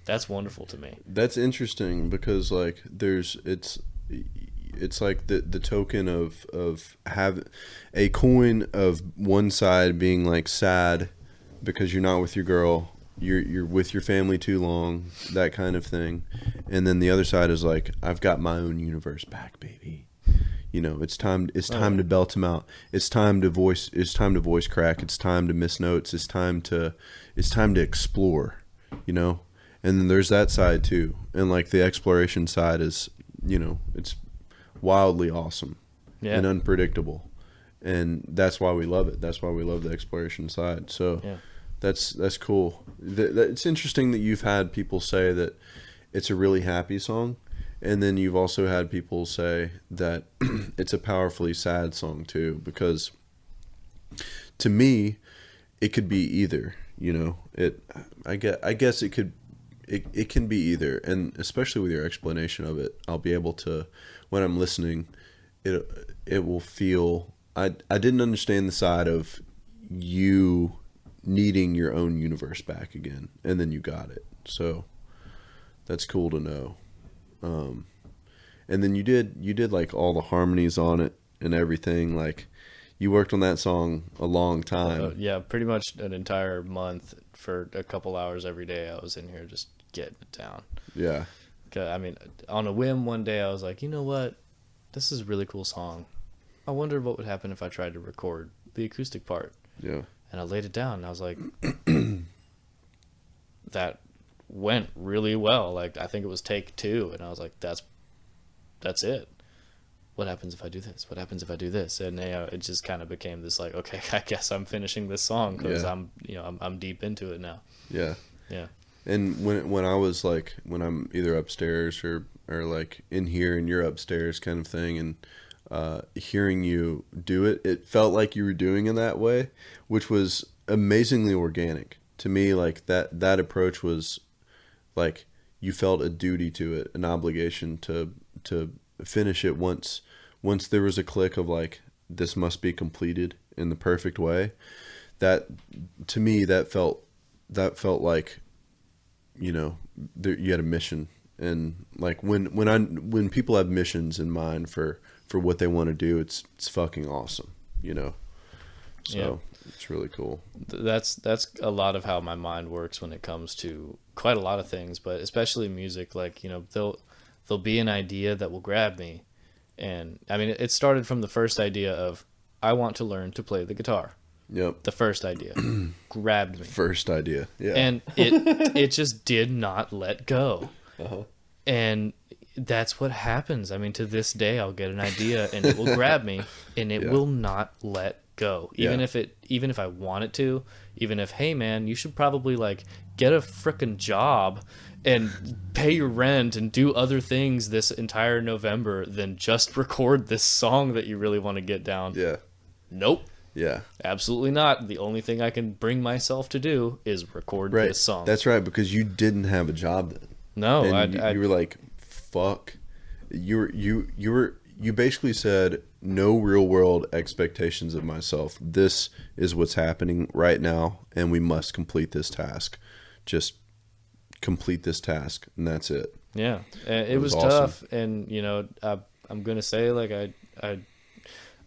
That's wonderful to me. That's interesting because it's like the token of have a coin of one side being like sad because you're not with your girl, you're with your family too long, that kind of thing, and then the other side is like, I've got my own universe back, baby. It's time to belt them out. It's time to voice crack. It's time to miss notes. It's time to explore, and then there's that side too. And like the exploration side is, it's wildly awesome and unpredictable, and that's why we love it. That's why we love the exploration side. So that's cool. It's interesting that you've had people say that it's a really happy song, and then you've also had people say that it's a powerfully sad song too, because to me, it could be either. You know, I guess it could. It can be either, and especially with your explanation of it, I'll be able to, when I'm listening, it will feel. I didn't understand the side of you needing your own universe back again, and then you got it. So that's cool to know. And then you did like all the harmonies on it and everything. Like, you worked on that song a long time. Yeah, pretty much an entire month for a couple hours every day. I was in here just getting it down. Yeah. I mean, on a whim one day I was like, you know what? This is a really cool song. I wonder what would happen if I tried to record the acoustic part. Yeah. And I laid it down and I was like, that went really well. Like, I think it was take 2, and I was like, that's it. What happens if I do this? What happens if I do this? And it just kind of became this like, okay, I guess I'm finishing this song because I'm deep into it now. Yeah. Yeah. And when I was like, when I'm either upstairs or like in here and you're upstairs kind of thing, and hearing you do it, it felt like you were doing it that way, which was amazingly organic to me. Like that approach was like, you felt a duty to it, an obligation to finish it once there was a click of like, this must be completed in the perfect way. That, to me, that felt like, you know, you had a mission. And like when people have missions in mind for what they want to do, it's fucking awesome, you know. So yeah. It's really cool. That's a lot of how my mind works when it comes to quite a lot of things, but especially music. Like, you know, there'll be an idea that will grab me. And I mean, it started from the first idea of, I want to learn to play the guitar. Yep. The first idea grabbed me. First idea. Yeah. And it just did not let go. Uh-huh. And that's what happens. I mean, to this day, I'll get an idea and it will grab me and it will not let go. Even if I want it to, even if, hey man, you should probably like get a frickin' job and pay your rent and do other things this entire November than just record this song that you really want to get down. Yeah. Nope. Yeah. Absolutely not. The only thing I can bring myself to do is record this song. That's right, because you didn't have a job then. No, you were like, fuck. You basically said, no real world expectations of myself. This is what's happening right now, and we must complete this task. Just complete this task, and that's it. Yeah, it was awesome. Tough, and you know, I'm gonna say like I'm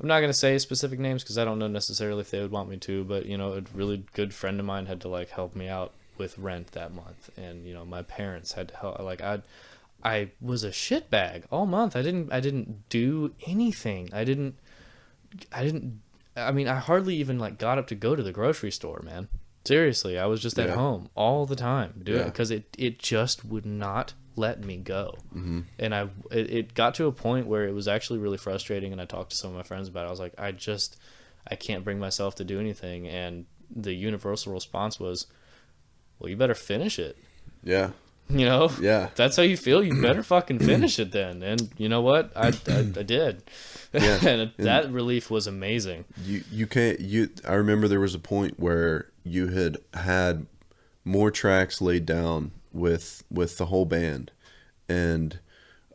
not gonna say specific names because I don't know necessarily if they would want me to, but you know, a really good friend of mine had to like help me out with rent that month, and you know, my parents had to help. Like I was a shitbag all month. I didn't do anything. I mean, I hardly even like got up to go to the grocery store, man. Seriously, I was just at home all the time doing it because it just would not let me go. Mm-hmm. And it got to a point where it was actually really frustrating, and I talked to some of my friends about it. I was like, I can't bring myself to do anything, and the universal response was, well, you better finish it. Yeah. You know? Yeah. If that's how you feel, you better fucking finish it then. And you know what? I did. Yeah. and that relief was amazing. I remember there was a point where you had more tracks laid down with the whole band, and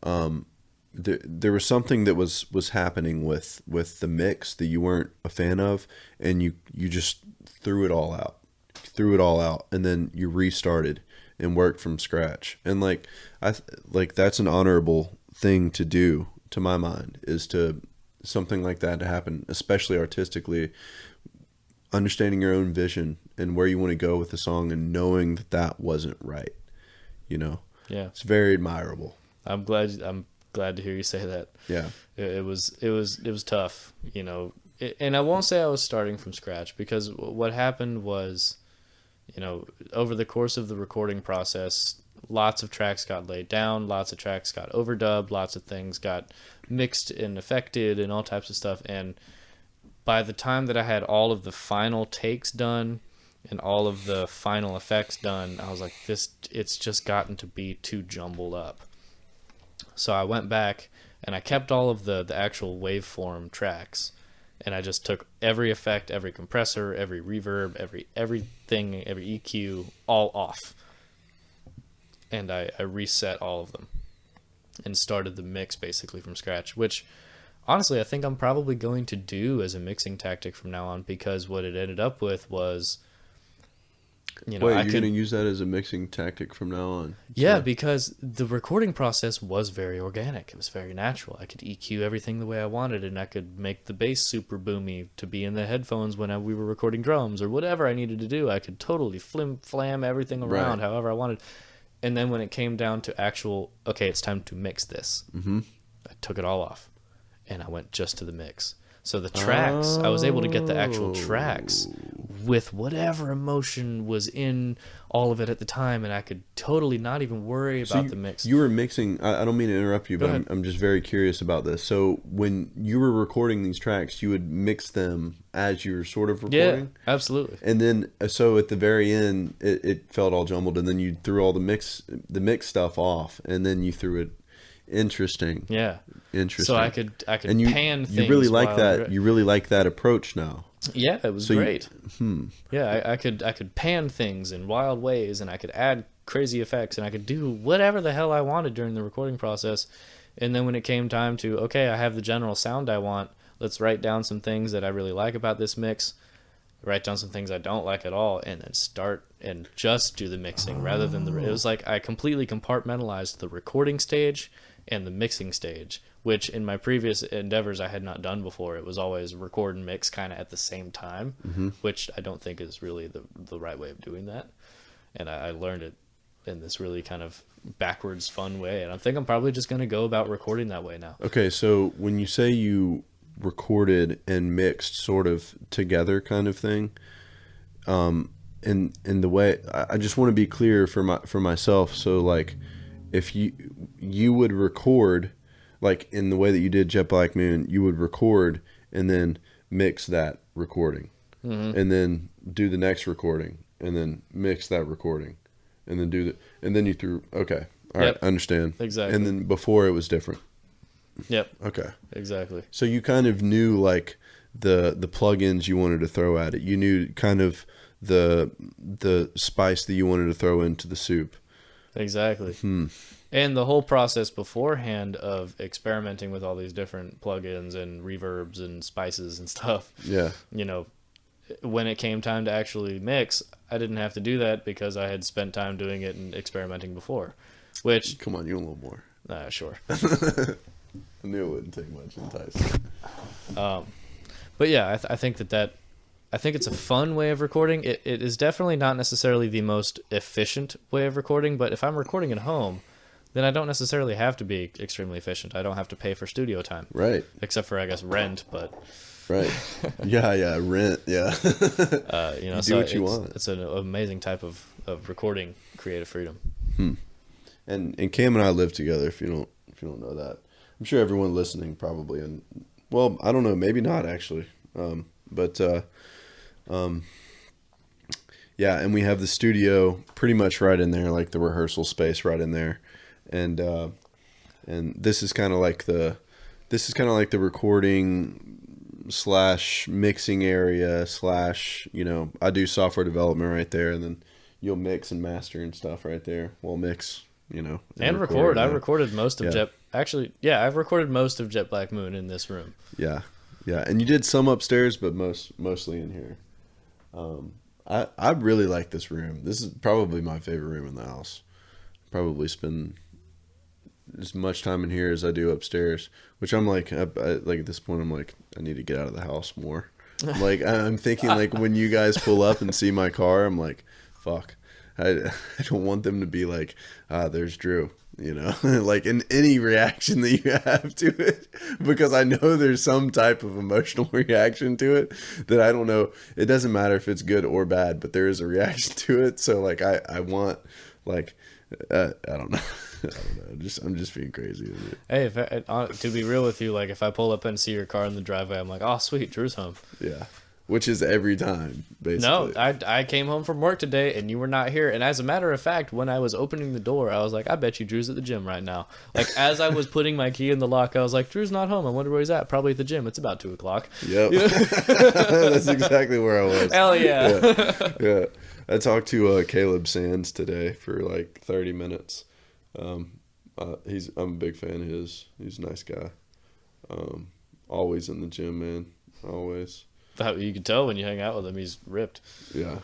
there was something that was happening with the mix that you weren't a fan of, and you just threw it all out, and then you restarted and worked from scratch. And like that's an honorable thing to do, to my mind, is to something like that to happen, especially artistically, understanding your own vision and where you want to go with the song, and knowing that wasn't right, you know. Yeah, it's very admirable. I'm glad to hear you say that. Yeah, it was tough, you know. And I won't say I was starting from scratch, because what happened was, you know, over the course of the recording process, lots of tracks got laid down, lots of tracks got overdubbed, lots of things got mixed and affected and all types of stuff. And by the time that I had all of the final takes done and all of the final effects done, I was like, it's just gotten to be too jumbled up. So I went back and I kept all of the actual waveform tracks, and I just took every effect, every compressor, every reverb, everything, every EQ, all off. And I reset all of them and started the mix basically from scratch, which honestly I think I'm probably going to do as a mixing tactic from now on, because what it ended up with was, Wait, you're going to use that as a mixing tactic from now on? Yeah, because the recording process was very organic. It was very natural. I could EQ everything the way I wanted, and I could make the bass super boomy to be in the headphones when we were recording drums or whatever I needed to do. I could totally flam everything around however I wanted. And then when it came down to actual, okay, it's time to mix this, I took it all off, and I went just to the mix. So the tracks, I was able to get the actual tracks with whatever emotion was in all of it at the time, and I could totally not even worry about the mix. You were mixing, I don't mean to interrupt you, but I'm just very curious about this. So when you were recording these tracks, you would mix them as you were sort of recording? Yeah, absolutely. And then, so at the very end, it felt all jumbled, and then you threw all the mix stuff off, and then you threw it. Interesting. Yeah. Interesting. So I could and pan things. You really like that. You really like that approach now. Yeah, it was great. Yeah, I could pan things in wild ways, and I could add crazy effects, and I could do whatever the hell I wanted during the recording process. And then when it came time to, okay, I have the general sound I want, let's write down some things that I really like about this mix, write down some things I don't like at all, and then start and just do the mixing rather than it was like I completely compartmentalized the recording stage and the mixing stage, which in my previous endeavors I had not done before. It was always record and mix kind of at the same time, which I don't think is really the right way of doing that. And I learned it in this really kind of backwards fun way, and I think I'm probably just going to go about recording that way now. Okay, so when you say you recorded and mixed sort of together kind of thing, in the way, I just want to be clear for myself. So like, if you would record, like in the way that you did Jet Black Moon, you would record and then mix that recording, and then do the next recording, and then mix that recording, and then and then you threw. Okay, all right, I understand exactly. And then before it was different. Yep. Okay. Exactly. So you kind of knew like the plugins you wanted to throw at it. You knew kind of the spice that you wanted to throw into the soup. Exactly. And the whole process beforehand of experimenting with all these different plugins and reverbs and spices and stuff. Yeah. You know, when it came time to actually mix, I didn't have to do that because I had spent time doing it and experimenting before. Which, come on, you want a little more? Sure. I knew it wouldn't take much enticing. But yeah, I think I think it's a fun way of recording. It is definitely not necessarily the most efficient way of recording, but if I'm recording at home, then I don't necessarily have to be extremely efficient. I don't have to pay for studio time. Right. Except for, I guess, rent, but... Right. Yeah, rent, yeah. You know, do what you want. It's an amazing type of recording creative freedom. And Cam and I live together, if you don't know that. I'm sure everyone listening probably, and well, I don't know, maybe not actually. Yeah, and we have the studio pretty much right in there, like the rehearsal space right in there. And this is kind of like the recording / mixing area / I do software development right there, and then you'll mix and master and stuff right there. We'll mix, and record. I recorded most of I've recorded most of Jet Black Moon in this room. Yeah, and you did some upstairs, but mostly in here. I really like this room. This is probably my favorite room in the house. Probably spend as much time in here as I do upstairs, which I'm like, like at this point, I'm like, I need to get out of the house more. Like, I'm thinking like when you guys pull up and see my car, I'm like, fuck, I don't want them to be like, there's Drew, like in any reaction that you have to it, because I know there's some type of emotional reaction to it that I don't know. It doesn't matter if it's good or bad, but there is a reaction to it. So like, I want like, I don't know. I don't know. I'm just being crazy with it. Hey, to be real with you, like if I pull up and see your car in the driveway, I'm like, oh sweet, Drew's home. Yeah. which is every time, basically. No, I came home from work today and you were not here. And as a matter of fact, when I was opening the door, I was like, I bet you Drew's at the gym right now. Like, as I was putting my key in the lock, I was like, Drew's not home. I wonder where he's at. Probably at the gym. It's about 2 o'clock. Yep. That's exactly where I was. Hell yeah. Yeah. I talked to Caleb Sands today for like 30 minutes. I'm a big fan of his. He's a nice guy. Always in the gym, man. Always. You can tell when you hang out with him, he's ripped. Yeah.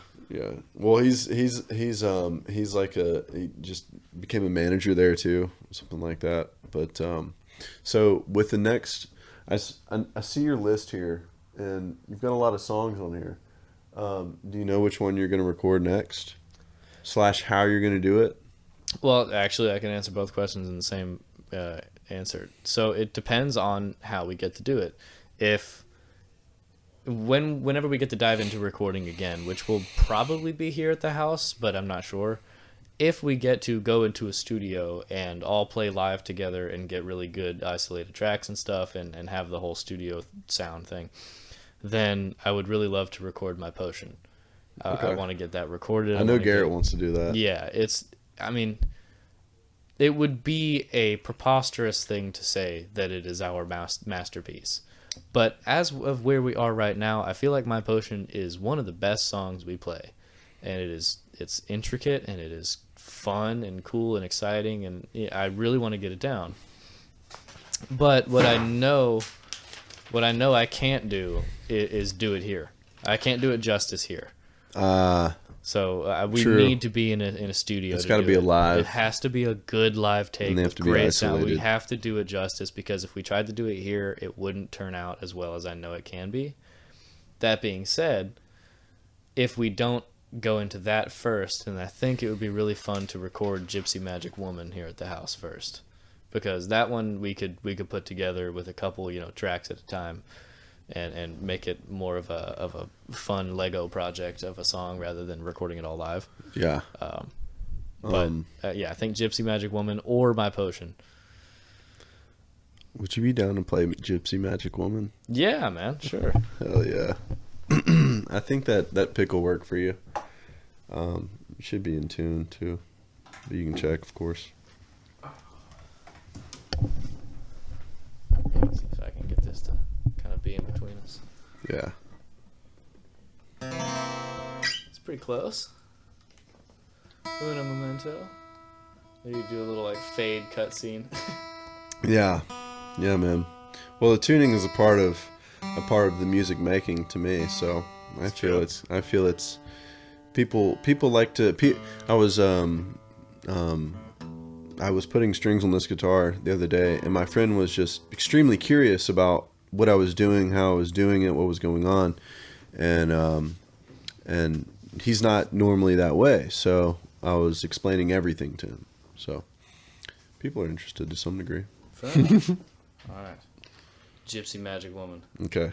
Well, he just became a manager there too, something like that. But so with the next, I see your list here, and you've got a lot of songs on here. Do you know which one you're going to record next? / how you're going to do it? Well, actually, I can answer both questions in the same answer. So it depends on how we get to do it. Whenever we get to dive into recording again, which will probably be here at the house, but I'm not sure. If we get to go into a studio and all play live together and get really good isolated tracks and stuff and have the whole studio sound thing, then I would really love to record my potion. Okay. I want to get that recorded. I know Garrett wants to do that. Yeah, it would be a preposterous thing to say that it is our masterpiece. But as of where we are right now, I feel like My Potion is one of the best songs we play. And it's intricate, and it is fun and cool and exciting, and I really want to get it down. But what I know I can't do is do it here. I can't do it justice here. So we need to be in a studio. It's got to be live. It has to be a good live take. And they have to be great isolated. sound. We have to do it justice, because if we tried to do it here, it wouldn't turn out as well as I know it can be. That being said, if we don't go into that first, and I think it would be really fun to record Gypsy Magic Woman here at the house first, because that one we could put together with a couple tracks at a time. And make it more of a fun Lego project of a song rather than recording it all live. Yeah. I think Gypsy Magic Woman or My Potion. Would you be down to play Gypsy Magic Woman? Yeah, man. Sure. Hell yeah. I think that pick will work for you. You should be in tune too. But you can check, of course. Let's see if I can get this to kind of be in between us. Yeah. It's pretty close. Uno momento. Maybe do a little like fade cutscene. Yeah, man. Well, the tuning is a part of the music making to me. So I feel it's people like to. I was putting strings on this guitar the other day, and my friend was just extremely curious about what I was doing, how I was doing it, what was going on, and he's not normally that way. So I was explaining everything to him. So people are interested to some degree. Fair enough. All right. Gypsy Magic Woman. Okay.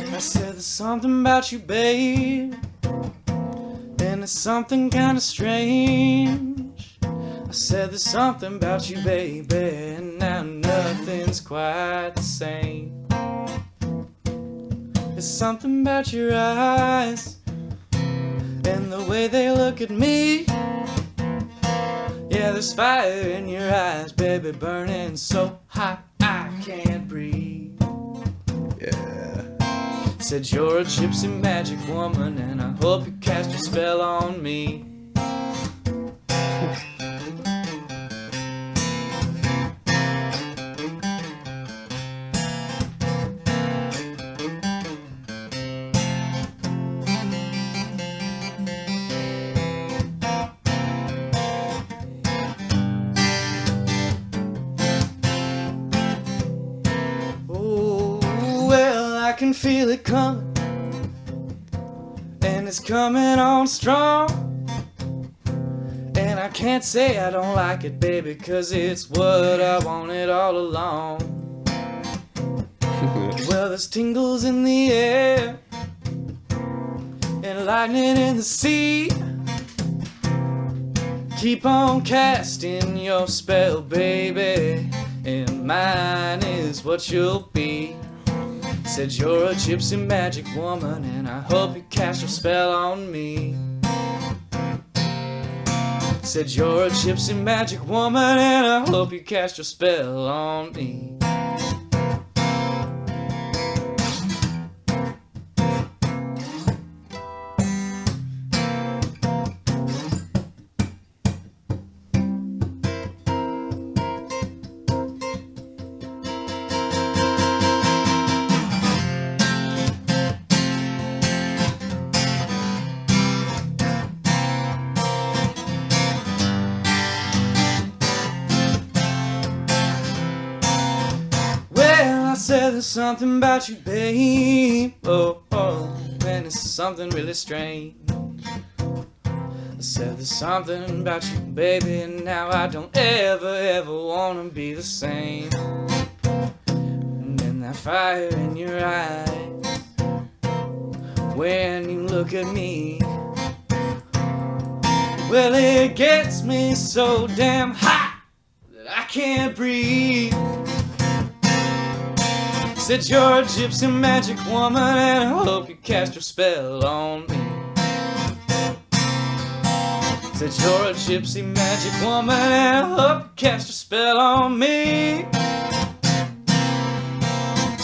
I said there's something about you, babe, and it's something kind of strange. I said there's something about you, baby, and now nothing's quite the same. There's something about your eyes and the way they look at me. Yeah, there's fire in your eyes, baby, burning so hot I can't breathe. Yeah. Said you're a gypsy magic woman, and I hope you cast your spell on me. Oh, well, I can feel it coming, and it's it's coming on strong. And I can't say I don't like it, baby, 'cause it's what I wanted all along. Well, there's tingles in the air and lightning in the sea. Keep on casting your spell, baby, and mine is what you'll be. Said you're a gypsy magic woman, and I hope you cast your spell on me. Said you're a gypsy magic woman, and I hope you cast your spell on me. Said there's something about you, babe. Oh, and it's something really strange. I said there's something about you, baby, and now I don't ever wanna be the same. And then that fire in your eyes when you look at me, well, it gets me so damn hot that I can't breathe. Said you're a gypsy magic woman, and I hope you cast your spell on me. Said you're a gypsy magic woman, and I hope you cast your spell on me.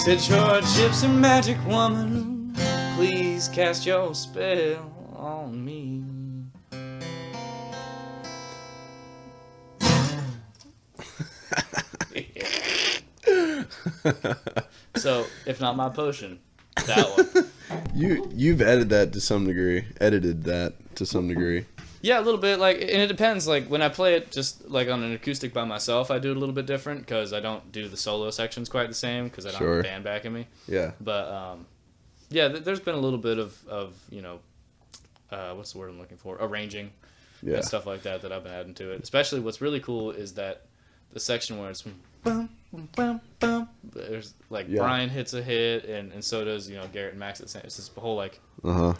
Said you're a gypsy magic woman, please cast your spell on me. So, if not my potion, that one. You've edited that to some degree. Yeah, a little bit. Like, and it depends. Like, when I play it just like on an acoustic by myself, I do it a little bit different because I don't do the solo sections quite the same because I don't have a band backing me. Yeah. But yeah, there's been a little bit of you know, what's the word I'm looking for? Arranging and stuff like that I've been adding to it. Especially, what's really cool is that the section where it's bum, bum, bum, there's like Brian hits a hit and so does, you know, Garrett and Max at the same. It's this whole like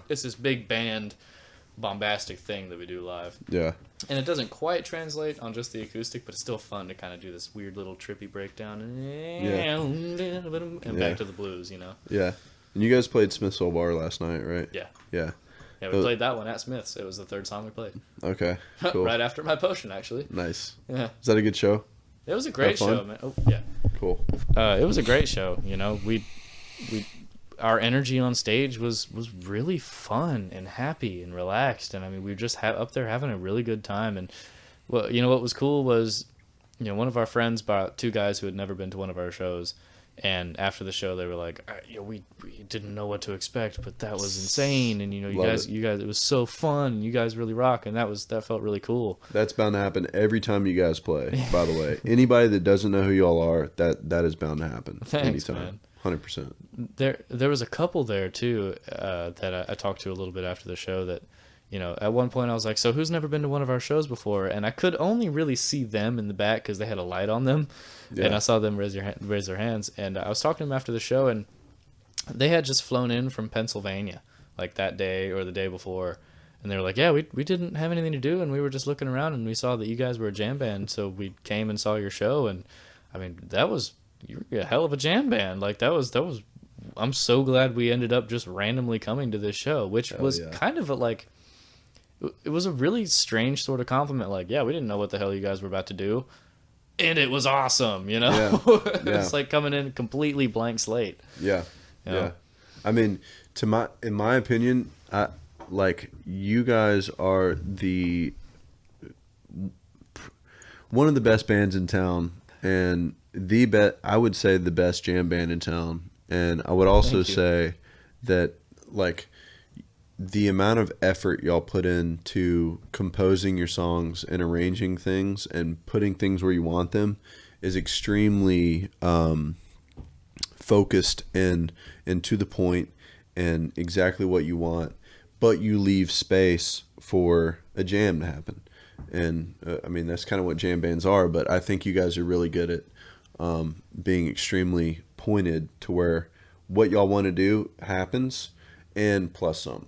it's this big band bombastic thing that we do live. Yeah. And it doesn't quite translate on just the acoustic, but it's still fun to kind of do this weird little trippy breakdown and back to the blues, you know. Yeah. And you guys played Smith's Old Bar last night, right? Yeah. Yeah. Yeah, we played that one at Smith's. It was the third song we played. Okay. Cool. Right after my potion, actually. Nice. Yeah. Is that a good show? It was a great show, man. Oh, yeah. Cool. It was a great show. You know, our energy on stage was really fun and happy and relaxed, and I mean, we were just up there having a really good time. And well, you know, what was cool was, you know, one of our friends brought two guys who had never been to one of our shows, and after the show, they were like, you know, we didn't know what to expect, but that was insane, and you know, you guys, it was so fun, and you guys really rock, and that felt really cool. That's bound to happen every time you guys play. By the way, anybody that doesn't know who y'all are, that is bound to happen. Thanks, anytime. Man. 100%. There was a couple there too that I talked to a little bit after the show that, you know, at one point I was like, so who's never been to one of our shows before? And I could only really see them in the back because they had a light on them, and I saw them raise their hands. And I was talking to them after the show, and they had just flown in from Pennsylvania like that day or the day before, and they were like, yeah, we didn't have anything to do, and we were just looking around, and we saw that you guys were a jam band, so we came and saw your show. And I mean, you were a hell of a jam band. Like that was. I'm so glad we ended up just randomly coming to this show, which was kind of it was a really strange sort of compliment. Like, yeah, we didn't know what the hell you guys were about to do, and it was awesome. You know, it's like coming in completely blank slate. Yeah, you know? Yeah. I mean, in my opinion, you guys are one of the best bands in town, and I would say the best jam band in town. And I would also say that, like, the amount of effort y'all put into composing your songs and arranging things and putting things where you want them is extremely focused and to the point and exactly what you want. but you leave space for a jam to happen. And I mean, that's kind of what jam bands are, but I think you guys are really good at being extremely pointed to where what y'all want to do happens, and plus some,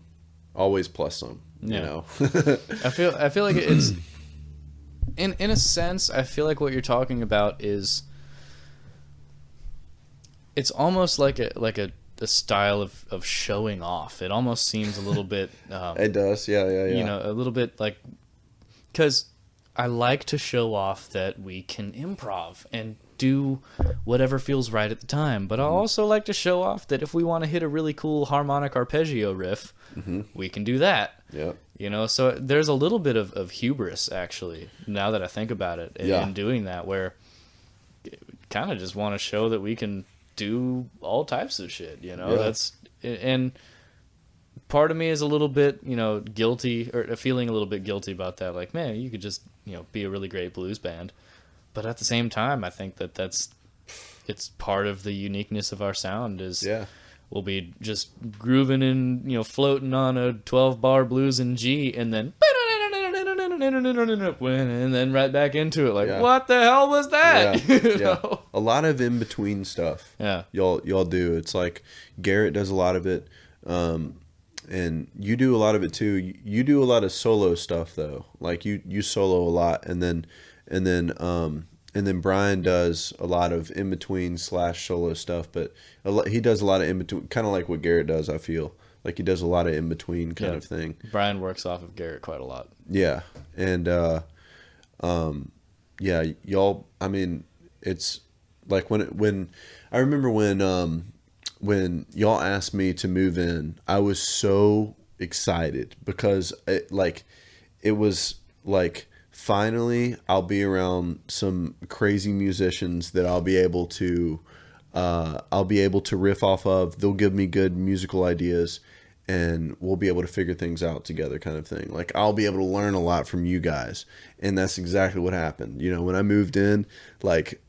always plus some. You know, I feel like it's in a sense. I feel like what you're talking about is it's almost like a style of showing off. It almost seems a little bit. It does, yeah. You know, a little bit like, because I like to show off that we can improv and do whatever feels right at the time. But I also like to show off that if we want to hit a really cool harmonic arpeggio riff, we can do that. Yeah. You know, so there's a little bit of hubris, actually, now that I think about it, in doing that, where kind of just want to show that we can do all types of shit, you know? And part of me is a little bit, you know, guilty, or feeling a little bit guilty about that. Like, man, you could just, you know, be a really great blues band. But at the same time, I think it's part of the uniqueness of our sound is we'll be just grooving and, you know, floating on a 12-bar blues in G, and then and then right back into it. Like, what the hell was that? You know? A lot of in between stuff. Yeah, y'all do. It's like Garrett does a lot of it, and you do a lot of it too. You do a lot of solo stuff though. Like you solo a lot, and then Brian does a lot of in between / solo stuff. But he does a lot of in between, kind of like what Garrett does. I feel like he does a lot of in between kind of thing. Brian works off of Garrett quite a lot. Yeah, and y'all. I mean, it's like when I remember when y'all asked me to move in, I was so excited because it was like finally I'll be around some crazy musicians that I'll be able to riff off of. They'll give me good musical ideas, and we'll be able to figure things out together, kind of thing. Like, I'll be able to learn a lot from you guys. And that's exactly what happened. You know, when I moved in, like,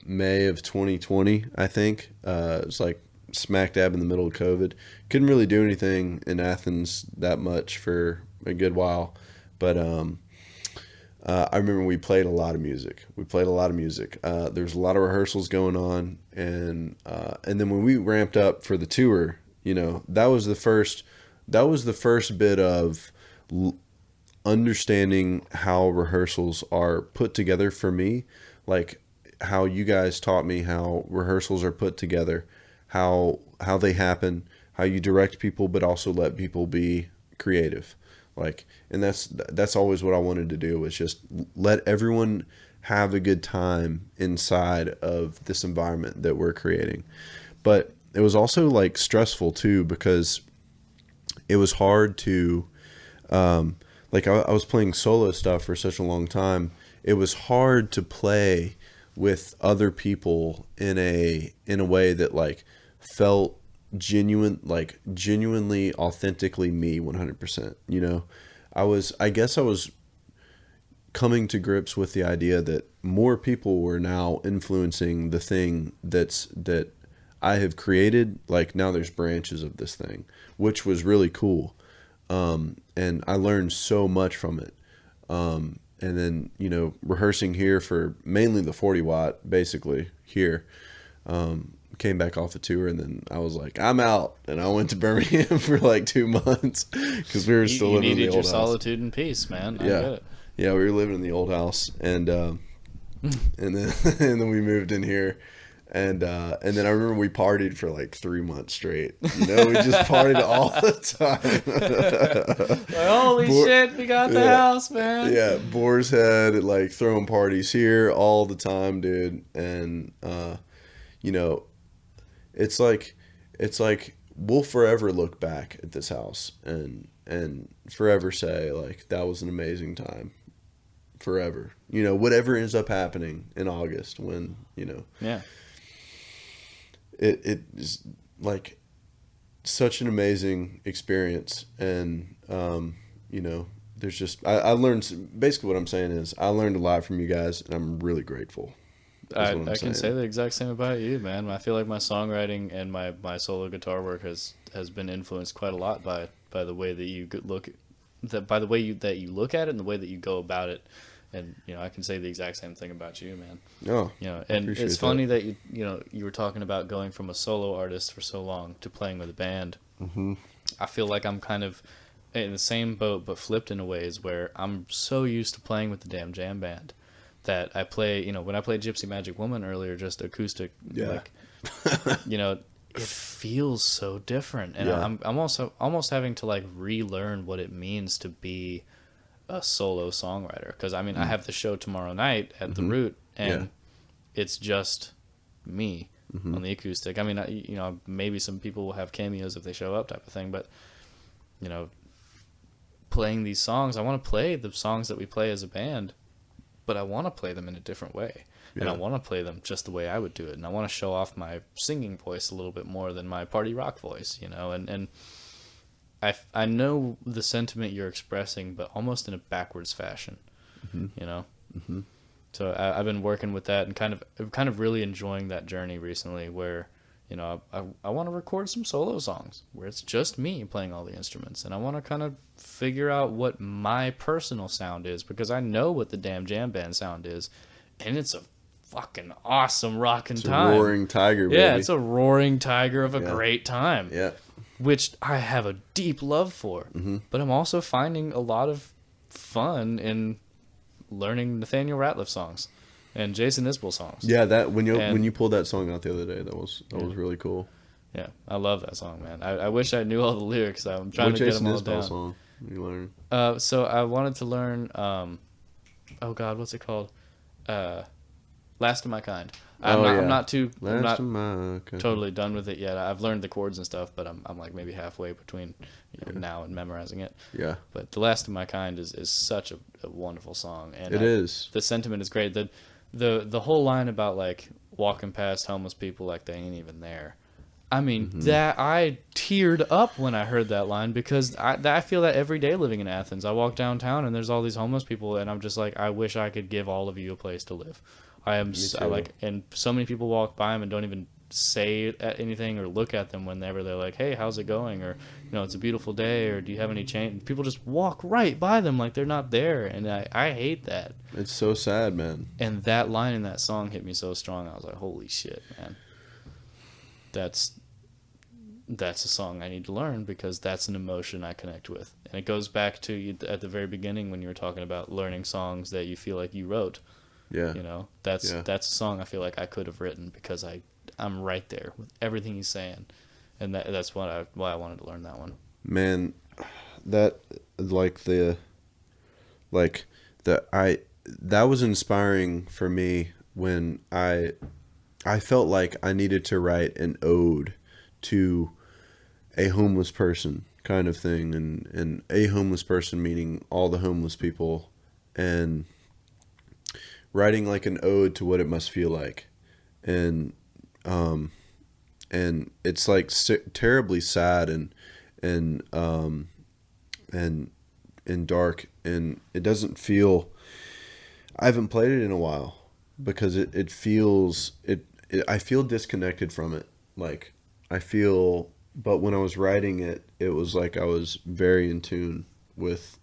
May of 2020, I think, it was like smack dab in the middle of COVID. Couldn't really do anything in Athens that much for a good while. But I remember we played a lot of music. There was a lot of rehearsals going on. And then when we ramped up for the tour, you know, that was the first bit of understanding how rehearsals are put together for me, like how you guys taught me how rehearsals are put together, how they happen, how you direct people, but also let people be creative. Like, and that's always what I wanted to do, was just let everyone have a good time inside of this environment that we're creating. But it was also like stressful too, because it was hard to, like I was playing solo stuff for such a long time. It was hard to play with other people in a way that like felt genuine, like genuinely, authentically me 100%. You know, I guess I was coming to grips with the idea that more people were now influencing the thing that I have created. Like, now there's branches of this thing, which was really cool. And I learned so much from it. And then, you know, rehearsing here for mainly the 40 watt, basically here, came back off the tour, and then I was like, I'm out. And I went to Birmingham for like 2 months because we were still living in the old house. You needed your solitude and peace, man. I get it. Yeah, we were living in the old house, and then and then we moved in here. And then I remember we partied for like 3 months straight. You know, we just partied all the time. Like, holy shit, we got the house, man. Yeah, Boar's Head, like throwing parties here all the time, dude. And you know, it's like we'll forever look back at this house and forever say like that was an amazing time. Forever. You know, whatever ends up happening in August, when, you know. Yeah. It is like such an amazing experience, and you know, there's just I learned, basically what I'm saying is I learned a lot from you guys, and I'm really grateful. I can say the exact same about you, man. I feel like my songwriting and my solo guitar work has been influenced quite a lot by by the way that you could look, that by the way that you look at it and the way that you go about it. And I can say the exact same thing about you, man. Oh, and it's funny that you were talking about going from a solo artist for so long to playing with a band. Mm-hmm. I feel like I'm kind of in the same boat, but flipped in a ways where I'm so used to playing with the damn jam band that I play. When I played Gypsy Magic Woman earlier, just acoustic, like, it feels so different, and I'm also almost having to like relearn what it means to be a solo songwriter, because I have the show tomorrow night at the Root, and it's just me on the acoustic. Maybe some people will have cameos if they show up, type of thing, but playing these songs, I want to play the songs that we play as a band, but I want to play them in a different way, and I want to play them just the way I would do it, and I want to show off my singing voice a little bit more than my party rock voice, and I know the sentiment you're expressing, but almost in a backwards fashion, So I've been working with that and kind of really enjoying that journey recently, where I want to record some solo songs where it's just me playing all the instruments, and I want to kind of figure out what my personal sound is, because I know what the damn jam band sound is, and it's a fucking awesome rockin' time. It's a roaring tiger, baby. Yeah, it's a roaring tiger of a great time. Yeah. Which I have a deep love for. But I'm also finding a lot of fun in learning Nathaniel Rateliff songs and Jason Isbell songs. Yeah, that when you pulled that song out the other day, that was really cool. Yeah, I love that song, man. I wish I knew all the lyrics. I'm trying to get them all down. What Jason Isbell song you learn? So I wanted to learn. Oh God, what's it called? Last of My Kind. I'm not totally done with it yet. I've learned the chords and stuff, but I'm like maybe halfway between now and memorizing it. Yeah. But The Last of My Kind is such a wonderful song, and it is. The sentiment is great. The whole line about like walking past homeless people like they ain't even there. That I teared up when I heard that line, because I feel that every day living in Athens. I walk downtown and there's all these homeless people, and I'm just like, I wish I could give all of you a place to live. And so many people walk by them and don't even say anything or look at them whenever they're like, hey, how's it going? Or, it's a beautiful day, or do you have any change? People just walk right by them like they're not there. And I hate that. It's so sad, man. And that line in that song hit me so strong. I was like, holy shit, man. That's a song I need to learn, because that's an emotion I connect with. And it goes back to you at the very beginning when you were talking about learning songs that you feel like you wrote. Yeah. That's a song I feel like I could have written, because I'm right there with everything he's saying. And that's why I wanted to learn that one. Man, that was inspiring for me when I felt like I needed to write an ode to a homeless person kind of thing, and a homeless person meaning all the homeless people, and writing like an ode to what it must feel like, and it's like terribly sad and dark, and it doesn't feel. I haven't played it in a while because it feels I feel disconnected from it. Like but when I was writing it, it was like I was very in tune with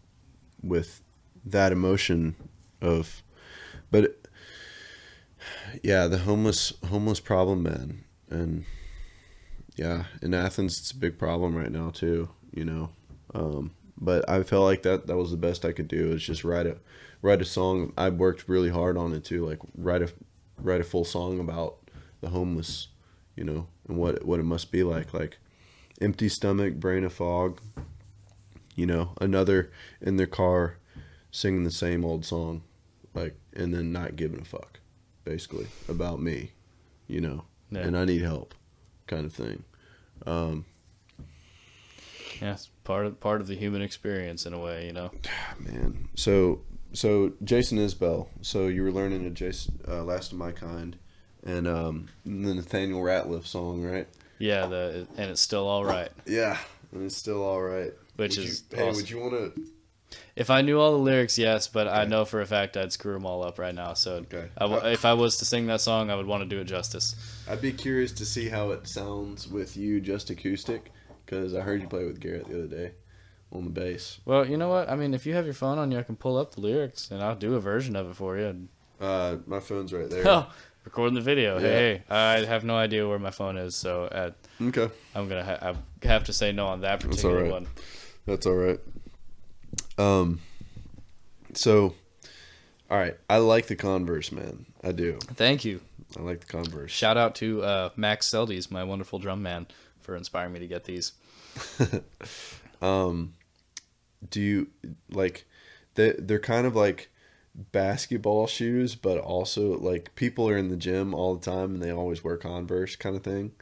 that emotion of. But yeah, the homeless problem, man, and yeah, in Athens it's a big problem right now too, But I felt like that was the best I could do, is just write a song. I worked really hard on it too, like write a full song about the homeless, and what it must be like empty stomach, brain of fog, another in their car singing the same old song. And then not giving a fuck, basically, about me, and I need help, kind of thing. It's part of the human experience in a way, Man, so Jason Isbell. So you were learning a Last of My Kind, and the Nathaniel Rateliff song, right? Yeah, and it's still all right. Yeah, and it's still all right. Awesome. Hey, would you want to? If I knew all the lyrics, yes, but okay. I know for a fact I'd screw them all up right now. So if I was to sing that song, I would want to do it justice. I'd be curious to see how it sounds with you just acoustic, because I heard you play with Garrett the other day. on the bass. Well, you know what? I mean, if you have your phone on you, I can pull up the lyrics and I'll do a version of it for you. My phone's right there. Oh, recording the video. Yeah. Hey, I have no idea where my phone is, so Okay. I'm gonna I have to say no on that particular one. That's all right. So, all right. I like the Converse, man. I do. Thank you. I like the Converse. Shout out to Max Seldes, my wonderful drum man, for inspiring me to get these. Do you like? They're kind of like basketball shoes, but also like people are in the gym all the time and they always wear Converse, kind of thing.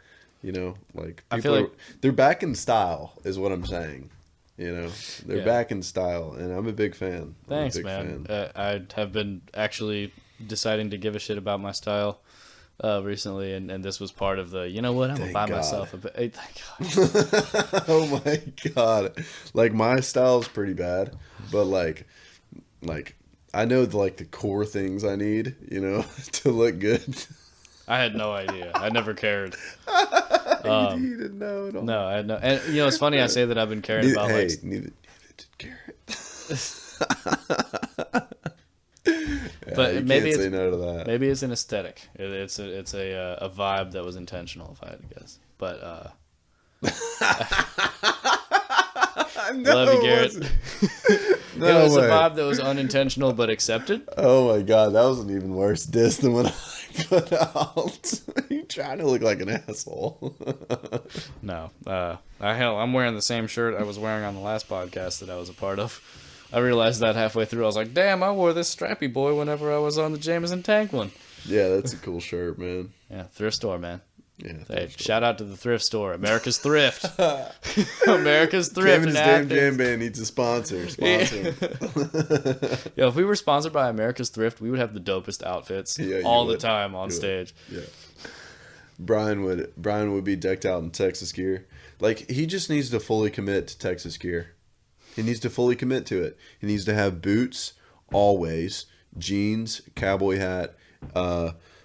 You know, like I feel like they're back in style, is what I'm saying. You know, they're back in style, and I'm a big fan. Thanks, man. I have been actually deciding to give a shit about my style recently, and this was part of the, you know what, I'm going to buy myself a bit. Hey, thank God. Oh, my God. Like, my style's pretty bad, but, like, I know, like, the core things I need, you know, to look good. I had no idea. I never cared. You didn't know at all. No, I had no. And you know, it's funny I say that I've been caring about. Hey, like, neither did Garrett. But maybe say no to that. Maybe it's an aesthetic. It's a vibe that was intentional, if I had to guess. But No, love you, Garrett. No it was way. a vibe that was unintentional but accepted. Oh my God, that was an even worse diss than what I put out. You trying to look like an asshole. No, I'm wearing the same shirt I was wearing on the last podcast that I was a part of. I realized that halfway through. I was like, damn, I wore this strappy boy whenever I was on the Jameson Tank one. Yeah, that's a cool shirt, man. Yeah, thrift store, man. Yeah. Hey, shout out to the thrift store. America's Thrift. America's Thrift. Kevin's Damn Jam Band needs a sponsor. Sponsor. Yo, if we were sponsored by America's Thrift, we would have the dopest outfits all the time on stage. Yeah. Brian would be decked out in Texas gear. Like, he just needs to fully commit to Texas gear. He needs to fully commit to it. He needs to have boots always, jeans, cowboy hat,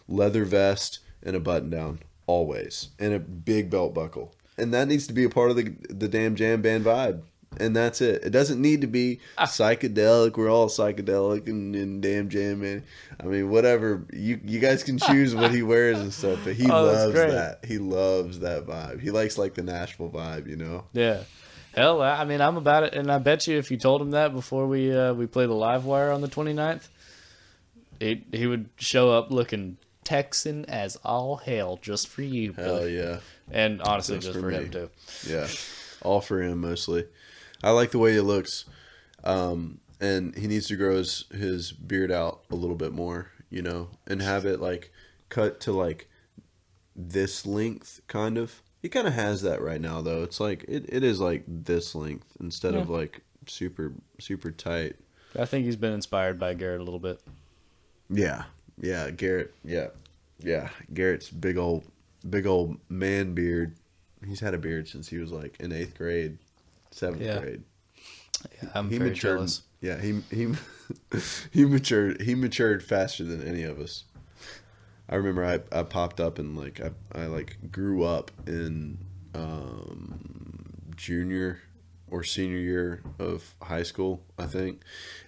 leather vest, and a button down always, and a big belt buckle. And that needs to be a part of the damn jam band vibe. And that's it. It doesn't need to be psychedelic. We're all psychedelic and damn jam band. I mean, whatever. You guys can choose what he wears and stuff, but he loves that. He loves that vibe. He likes like the Nashville vibe, you know? Yeah. Hell, I mean, I'm about it, and I bet you if you told him that before we play the live wire on the 29th, he would show up looking Texan as all hell just for you. Hell yeah. And honestly, just for him too. Yeah, all for him mostly. I like the way he looks, and he needs to grow his beard out a little bit more, you know, and have it like cut to like this length, kind of. He kind of has that right now, though. It's like it is like this length instead of like super super tight. I think he's been inspired by Garrett a little bit. Yeah, Garrett. Yeah, Garrett's big old man beard. He's had a beard since he was like in 8th grade, 7th grade. Yeah, I'm very jealous. Yeah, he matured faster than any of us. I remember I popped up and like I like grew up in junior or senior year of high school, I think,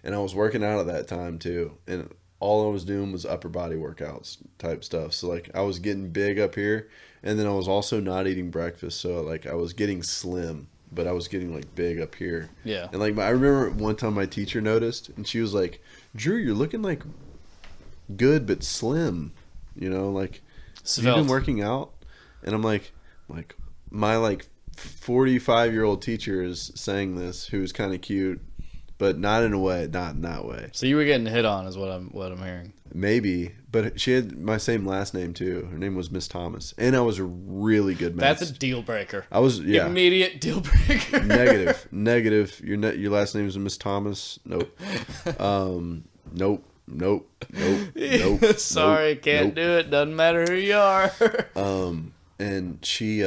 and I was working out at that time too, and all I was doing was upper body workouts type stuff. So like I was getting big up here, and then I was also not eating breakfast, so like I was getting slim, but I was getting like big up here. Yeah. And like I remember one time my teacher noticed, and she was like, "Drew, you're looking like good but slim." You know, like, have you been working out? And I'm like my like 45-year-old teacher is saying this, who's kind of cute, but not in that way. So you were getting hit on, is what I'm hearing. Maybe, but she had my same last name too. Her name was Miss Thomas, and I was a really good math. That's a deal breaker. I was immediate deal breaker. Negative. Your last name is Miss Thomas. Nope. Nope. Sorry, can't do it. Doesn't matter who you are. And she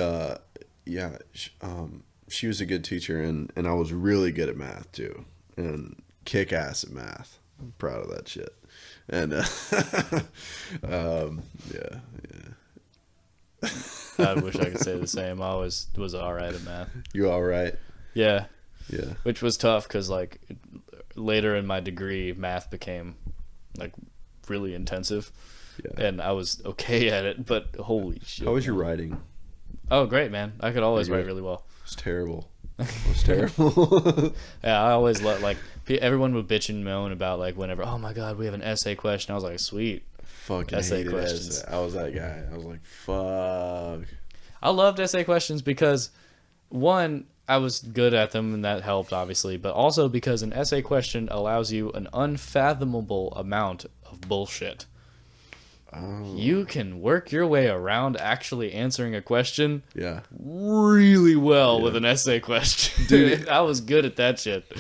she was a good teacher, and I was really good at math too, and kick ass at math. I'm proud of that shit. And yeah. I wish I could say the same. I always was all right at math. You all right? Yeah. Yeah. which was tough because like later in my degree, math became like really intensive, Yeah. and I was okay at it. But holy shit! How was your writing? Oh, great, man! I could always Pretty write good. really well. It was terrible. It was terrible. Yeah, I always let like everyone would bitch and moan about like whenever, oh my god, we have an essay question. I was like, sweet. Fucking Essay hated questions. essay. I was that guy. I was like, fuck. I loved essay questions because one, I was good at them and that helped obviously, but also because an essay question allows you an unfathomable amount of bullshit. Oh. You can work your way around actually answering a question Yeah. really well Yeah. with an essay question. Dude. I was good at that shit.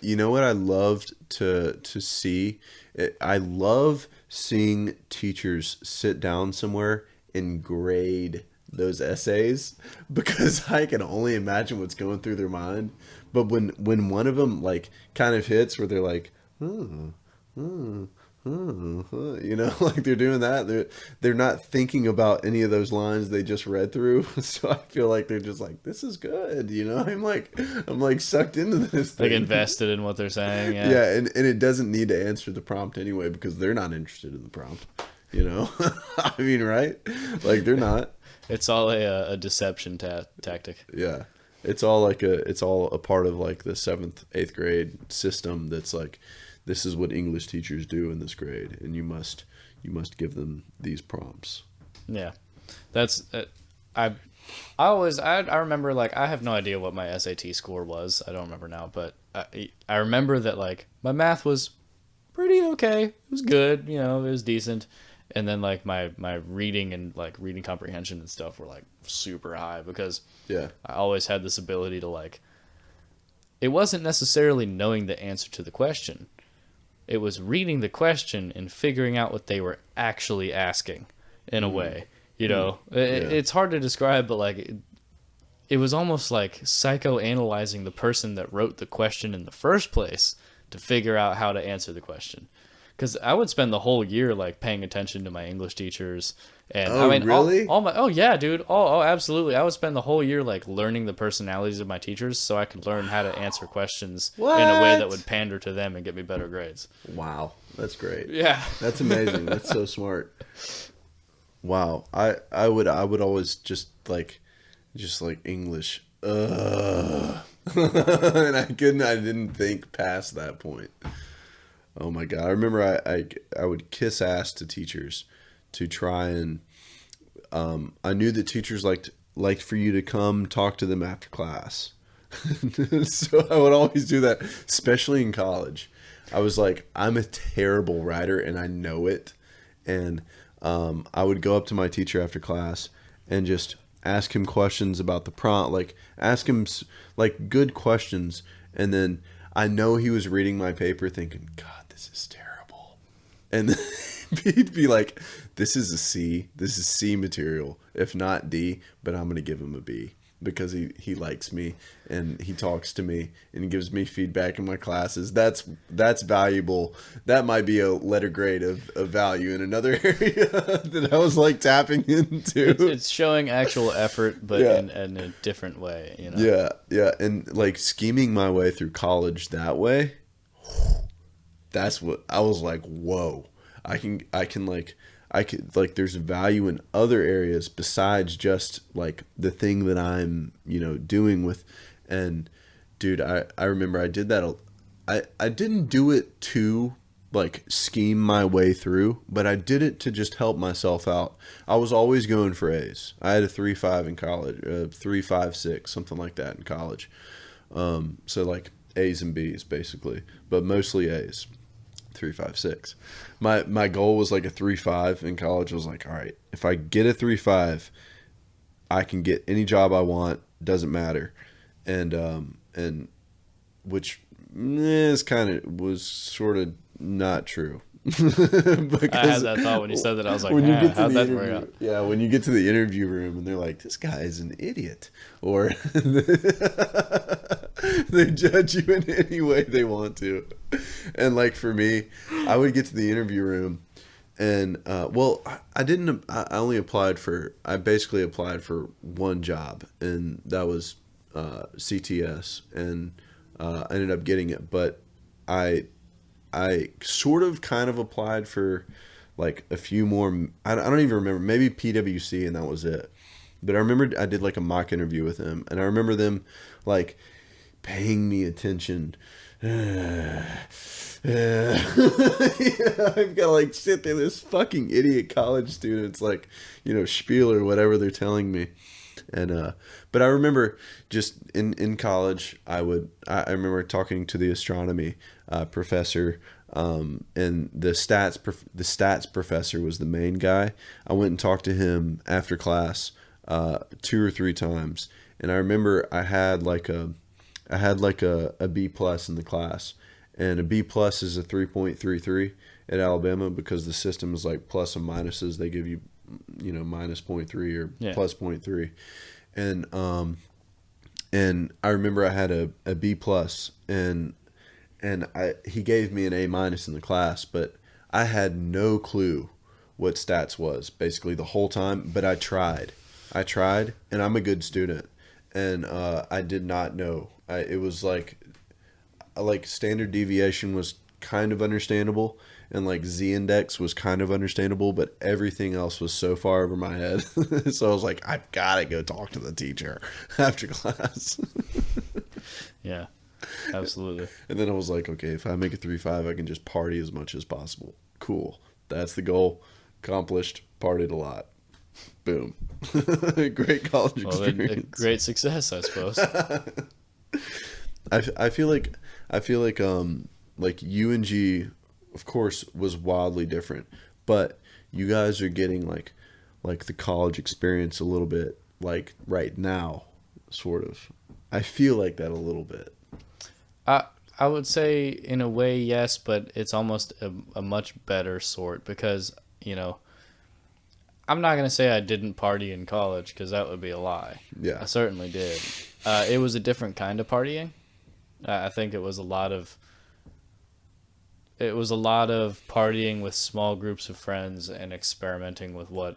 You know what I loved to see? I love seeing teachers sit down somewhere and grade those essays because I can only imagine what's going through their mind. But when one of them like kind of hits where they're like, you know, like they're doing that, they're not thinking about any of those lines they just read through. So I feel like they're just like, this is good, you know. I'm like sucked into this thing. Like invested in what they're saying. Yeah. Yeah, and it doesn't need to answer the prompt anyway because they're not interested in the prompt, you know. I mean, right? Like they're not. It's all a deception tactic. Yeah, it's all a part of like the 7th, 8th grade system. That's like, this is what English teachers do in this grade, and you must give them these prompts. Yeah, that's I remember like I have no idea what my SAT score was. I don't remember now, but I remember that like my math was pretty okay. It was good, you know, it was decent. And then like my reading and like reading comprehension and stuff were like super high because Yeah. I always had this ability to like, it wasn't necessarily knowing the answer to the question. It was reading the question and figuring out what they were actually asking in a way, you know. It's hard to describe, but like it was almost like psychoanalyzing the person that wrote the question in the first place to figure out how to answer the question. Because I would spend the whole year like paying attention to my English teachers, and Oh, I mean, really? all my yeah, dude, oh, absolutely. I would spend the whole year like learning the personalities of my teachers, so I could learn how to answer questions in a way that What? would pander to them and get me better grades. Wow, that's great. Yeah, That's amazing. That's so smart. Wow, I would always just like English. And I didn't think past that point. Oh my God. I remember I would kiss ass to teachers to try and I knew that teachers liked for you to come talk to them after class. So I would always do that, especially in college. I was like, I'm a terrible writer and I know it. And I would go up to my teacher after class and just ask him questions about the prompt, like ask him like good questions. And then I know he was reading my paper thinking, God, this is terrible. And he'd be like, this is a C. This is C material, if not D, but I'm going to give him a B because he likes me and he talks to me and he gives me feedback in my classes. That's valuable. That might be a letter grade of value in another area that I was like tapping into. it's showing actual effort, but Yeah. in a different way, you know. Yeah. And like scheming my way through college that way, that's what I was like, whoa, I could like there's value in other areas besides just like the thing that I'm, you know, doing with. And dude, I remember I did that. I didn't do it to like scheme my way through, but I did it to just help myself out. I was always going for A's. I had a 3.5 in college, 3.56, something like that in college. So like A's and B's basically, but mostly A's. 3.56. My goal was like a 3.5 in college. I was like, all right, if I get a 3.5, I can get any job I want. Doesn't matter, and which is kind of was sort of not true. I had that thought when you said that. I was like, how'd that work out? Yeah, when you get to the interview room and they're like, this guy is an idiot, or they judge you in any way they want to. And like for me, I would get to the interview room and well, I basically applied for one job, and that was CTS. And I ended up getting it, but I sort of kind of applied for like a few more. I don't even remember. Maybe PwC, and that was it. But I remember I did like a mock interview with them, and I remember them like paying me attention. Yeah, I've got to like sit there, this fucking idiot college students like, spiel or whatever they're telling me. And but I remember just in college, I remember talking to the astronomy professor, and the stats professor was the main guy. I went and talked to him after class 2 or 3 times, and I remember I had like a B plus in the class, and a B plus is a 3.33 at Alabama because the system is like plus and minuses. They give you, minus 0.3 or plus 0.3. And I remember I had a B plus, and he gave me an A minus in the class, but I had no clue what stats was basically the whole time, but I tried, and I'm a good student, and I did not know. It was like standard deviation was kind of understandable, and like z-index was kind of understandable, but everything else was so far over my head. So I was like, I've got to go talk to the teacher after class. Yeah, absolutely. And then I was like, okay, if I make a 3.5, I can just party as much as possible. Cool, that's the goal. Accomplished. Partied a lot. Boom. Great college experience. Great success, I suppose. I feel like UNG, of course, was wildly different, but you guys are getting like the college experience a little bit like right now, sort of. I feel like that a little bit. I would say in a way yes, but it's almost a much better sort because I'm not gonna say I didn't party in college because that would be a lie. Yeah, I certainly did. It was a different kind of partying. I think it was a lot of partying with small groups of friends and experimenting with what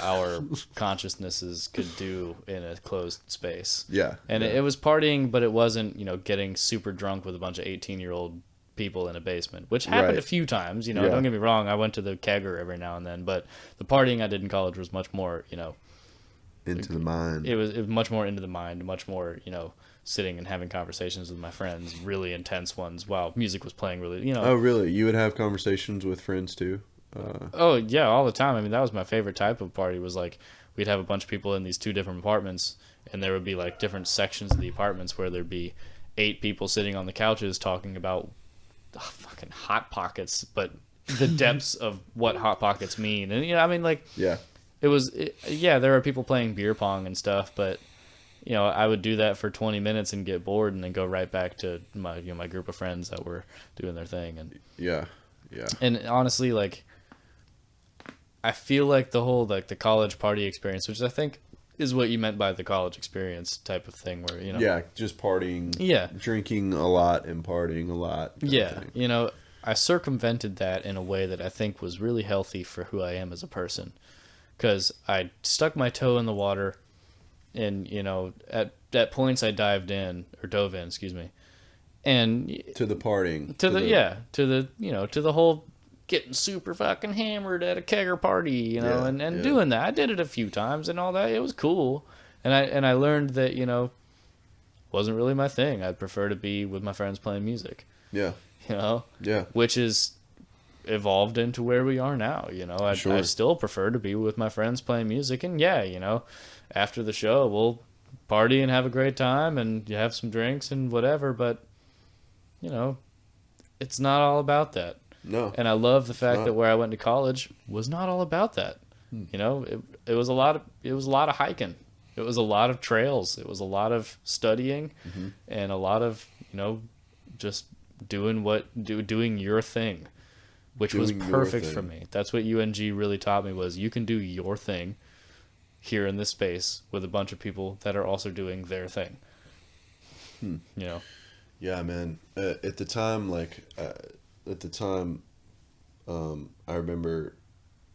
our consciousnesses could do in a closed space. Yeah. And it was partying, but it wasn't, getting super drunk with a bunch of 18-year-old people in a basement, which happened a few times. Don't get me wrong. I went to the kegger every now and then, but the partying I did in college was much more, into the mind. It was much more into the mind, much more, sitting and having conversations with my friends, really intense ones, while music was playing really, Oh, really? You would have conversations with friends, too? Oh, yeah, all the time. I mean, that was my favorite type of party, was like, we'd have a bunch of people in these 2 different apartments, and there would be, like, different sections of the apartments where there'd be 8 people sitting on the couches talking about fucking Hot Pockets, but the depths of what Hot Pockets mean. And, Yeah. There were people playing beer pong and stuff, but I would do that for 20 minutes and get bored and then go right back to my my group of friends that were doing their thing. And yeah. And honestly, like, I feel like the whole the college party experience, which I think is what you meant by the college experience type of thing, where yeah, just partying, drinking a lot and partying a lot. I circumvented that in a way that I think was really healthy for who I am as a person, because I stuck my toe in the water. And at points I dove in, excuse me, and to the partying, to the whole getting super fucking hammered at a kegger party, and doing that. I did it a few times and all that. It was cool, and I learned that wasn't really my thing. I'd prefer to be with my friends playing music. Yeah, which is evolved into where we are now. I still prefer to be with my friends playing music, and after the show, we'll party and have a great time and you have some drinks and whatever, but, it's not all about that. No. And I love the fact that where I went to college was not all about that. It was a lot of hiking. It was a lot of trails. It was a lot of studying and a lot of, just doing your thing, which was perfect for me. That's what UNG really taught me, was you can do your thing here in this space with a bunch of people that are also doing their thing. Yeah, man. At the time, I remember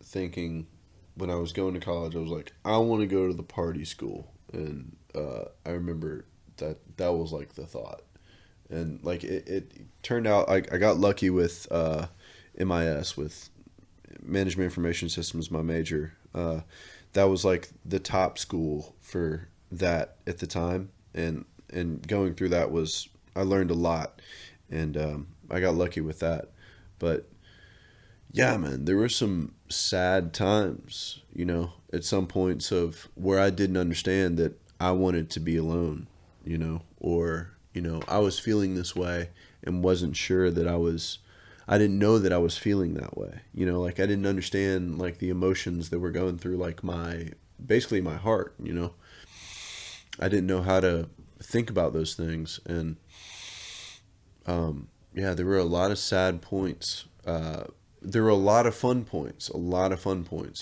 thinking when I was going to college, I was like, I want to go to the party school. And I remember that was like the thought. And like it turned out I got lucky with MIS, with management information systems, my major. That was like the top school for that at the time, and going through that was, I learned a lot, and I got lucky with that. But yeah, man, there were some sad times, you know, at some points of where I didn't understand that I wanted to be alone, you know, or, you know, I was feeling this way and wasn't sure that I didn't know that I was feeling that way. You know, like I didn't understand like the emotions that were going through like basically my heart, you know. I didn't know how to think about those things. And yeah, there were a lot of sad points. There were a lot of fun points,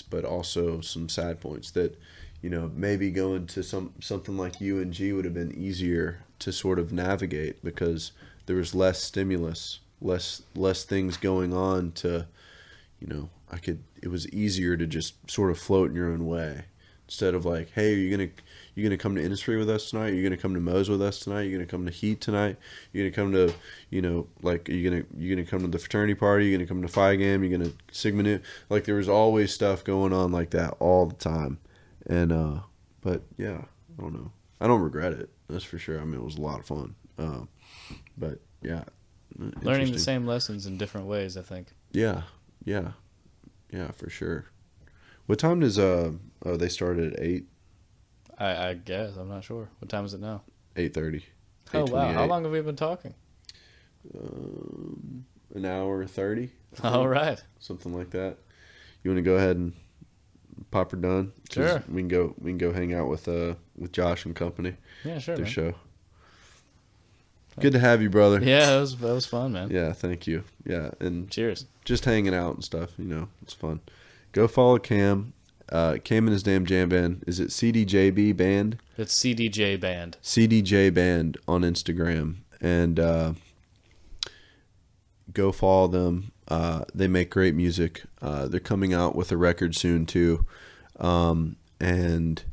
but also some sad points that, you know, maybe going to something like UNG would have been easier to sort of navigate, because there was less stimulus, less things going on to, you know, it was easier to just sort of float in your own way, instead of like, hey, you gonna come to industry with us tonight? You're gonna come to Moe's with us tonight? You're gonna come to Heat tonight? You're gonna come to, you know, like, you're gonna come to the fraternity party? You're gonna come to Phi Game? You're gonna Sigma Nu? Like, there was always stuff going on like that all the time. And but yeah, I don't know. I don't regret it. That's for sure. I mean, it was a lot of fun. But yeah, Learning the same lessons in different ways, I think. Yeah, for sure. What time does they started at 8? I guess, I'm not sure. What time is it now? 8:30. Oh wow! How long have we been talking? An hour 30. All right. Something like that. You want to go ahead and pop her done? Sure. We can go hang out with Josh and company. Yeah, sure. Their Man. show. Good to have you, brother. Yeah, that was fun, man. Yeah, thank you. Yeah, and cheers. Just hanging out and stuff, you know, it's fun. Go follow Cam. Cam and his damn jam band. Is it CDJB Band? It's CDJ Band. CDJ Band on Instagram. And go follow them. They make great music. They're coming out with a record soon, too. And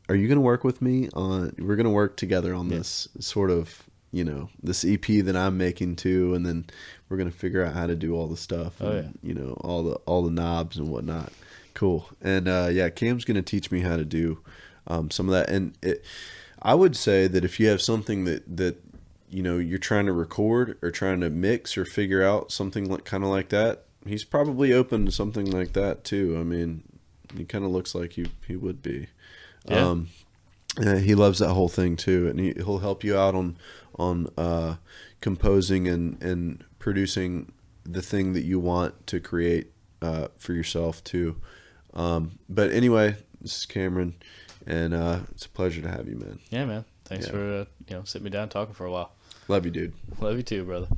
are you going to work with me on... We're going to work together on this sort of, you know, this EP that I'm making, too. And then we're going to figure out how to do all the stuff. And, you know, all the knobs and whatnot. Cool. And, yeah, Cam's going to teach me how to do some of that. And I would say that if you have something that you know, you're trying to record or trying to mix or figure out something like kind of like that, he's probably open to something like that, too. I mean, he kind of looks like he would be. Yeah. He loves that whole thing too, and he'll help you out on composing and producing the thing that you want to create for yourself too. But anyway, this is Cameron, and it's a pleasure to have you, man. Yeah, man. Thanks for sitting me down talking for a while. Love you, dude. Love you too, brother.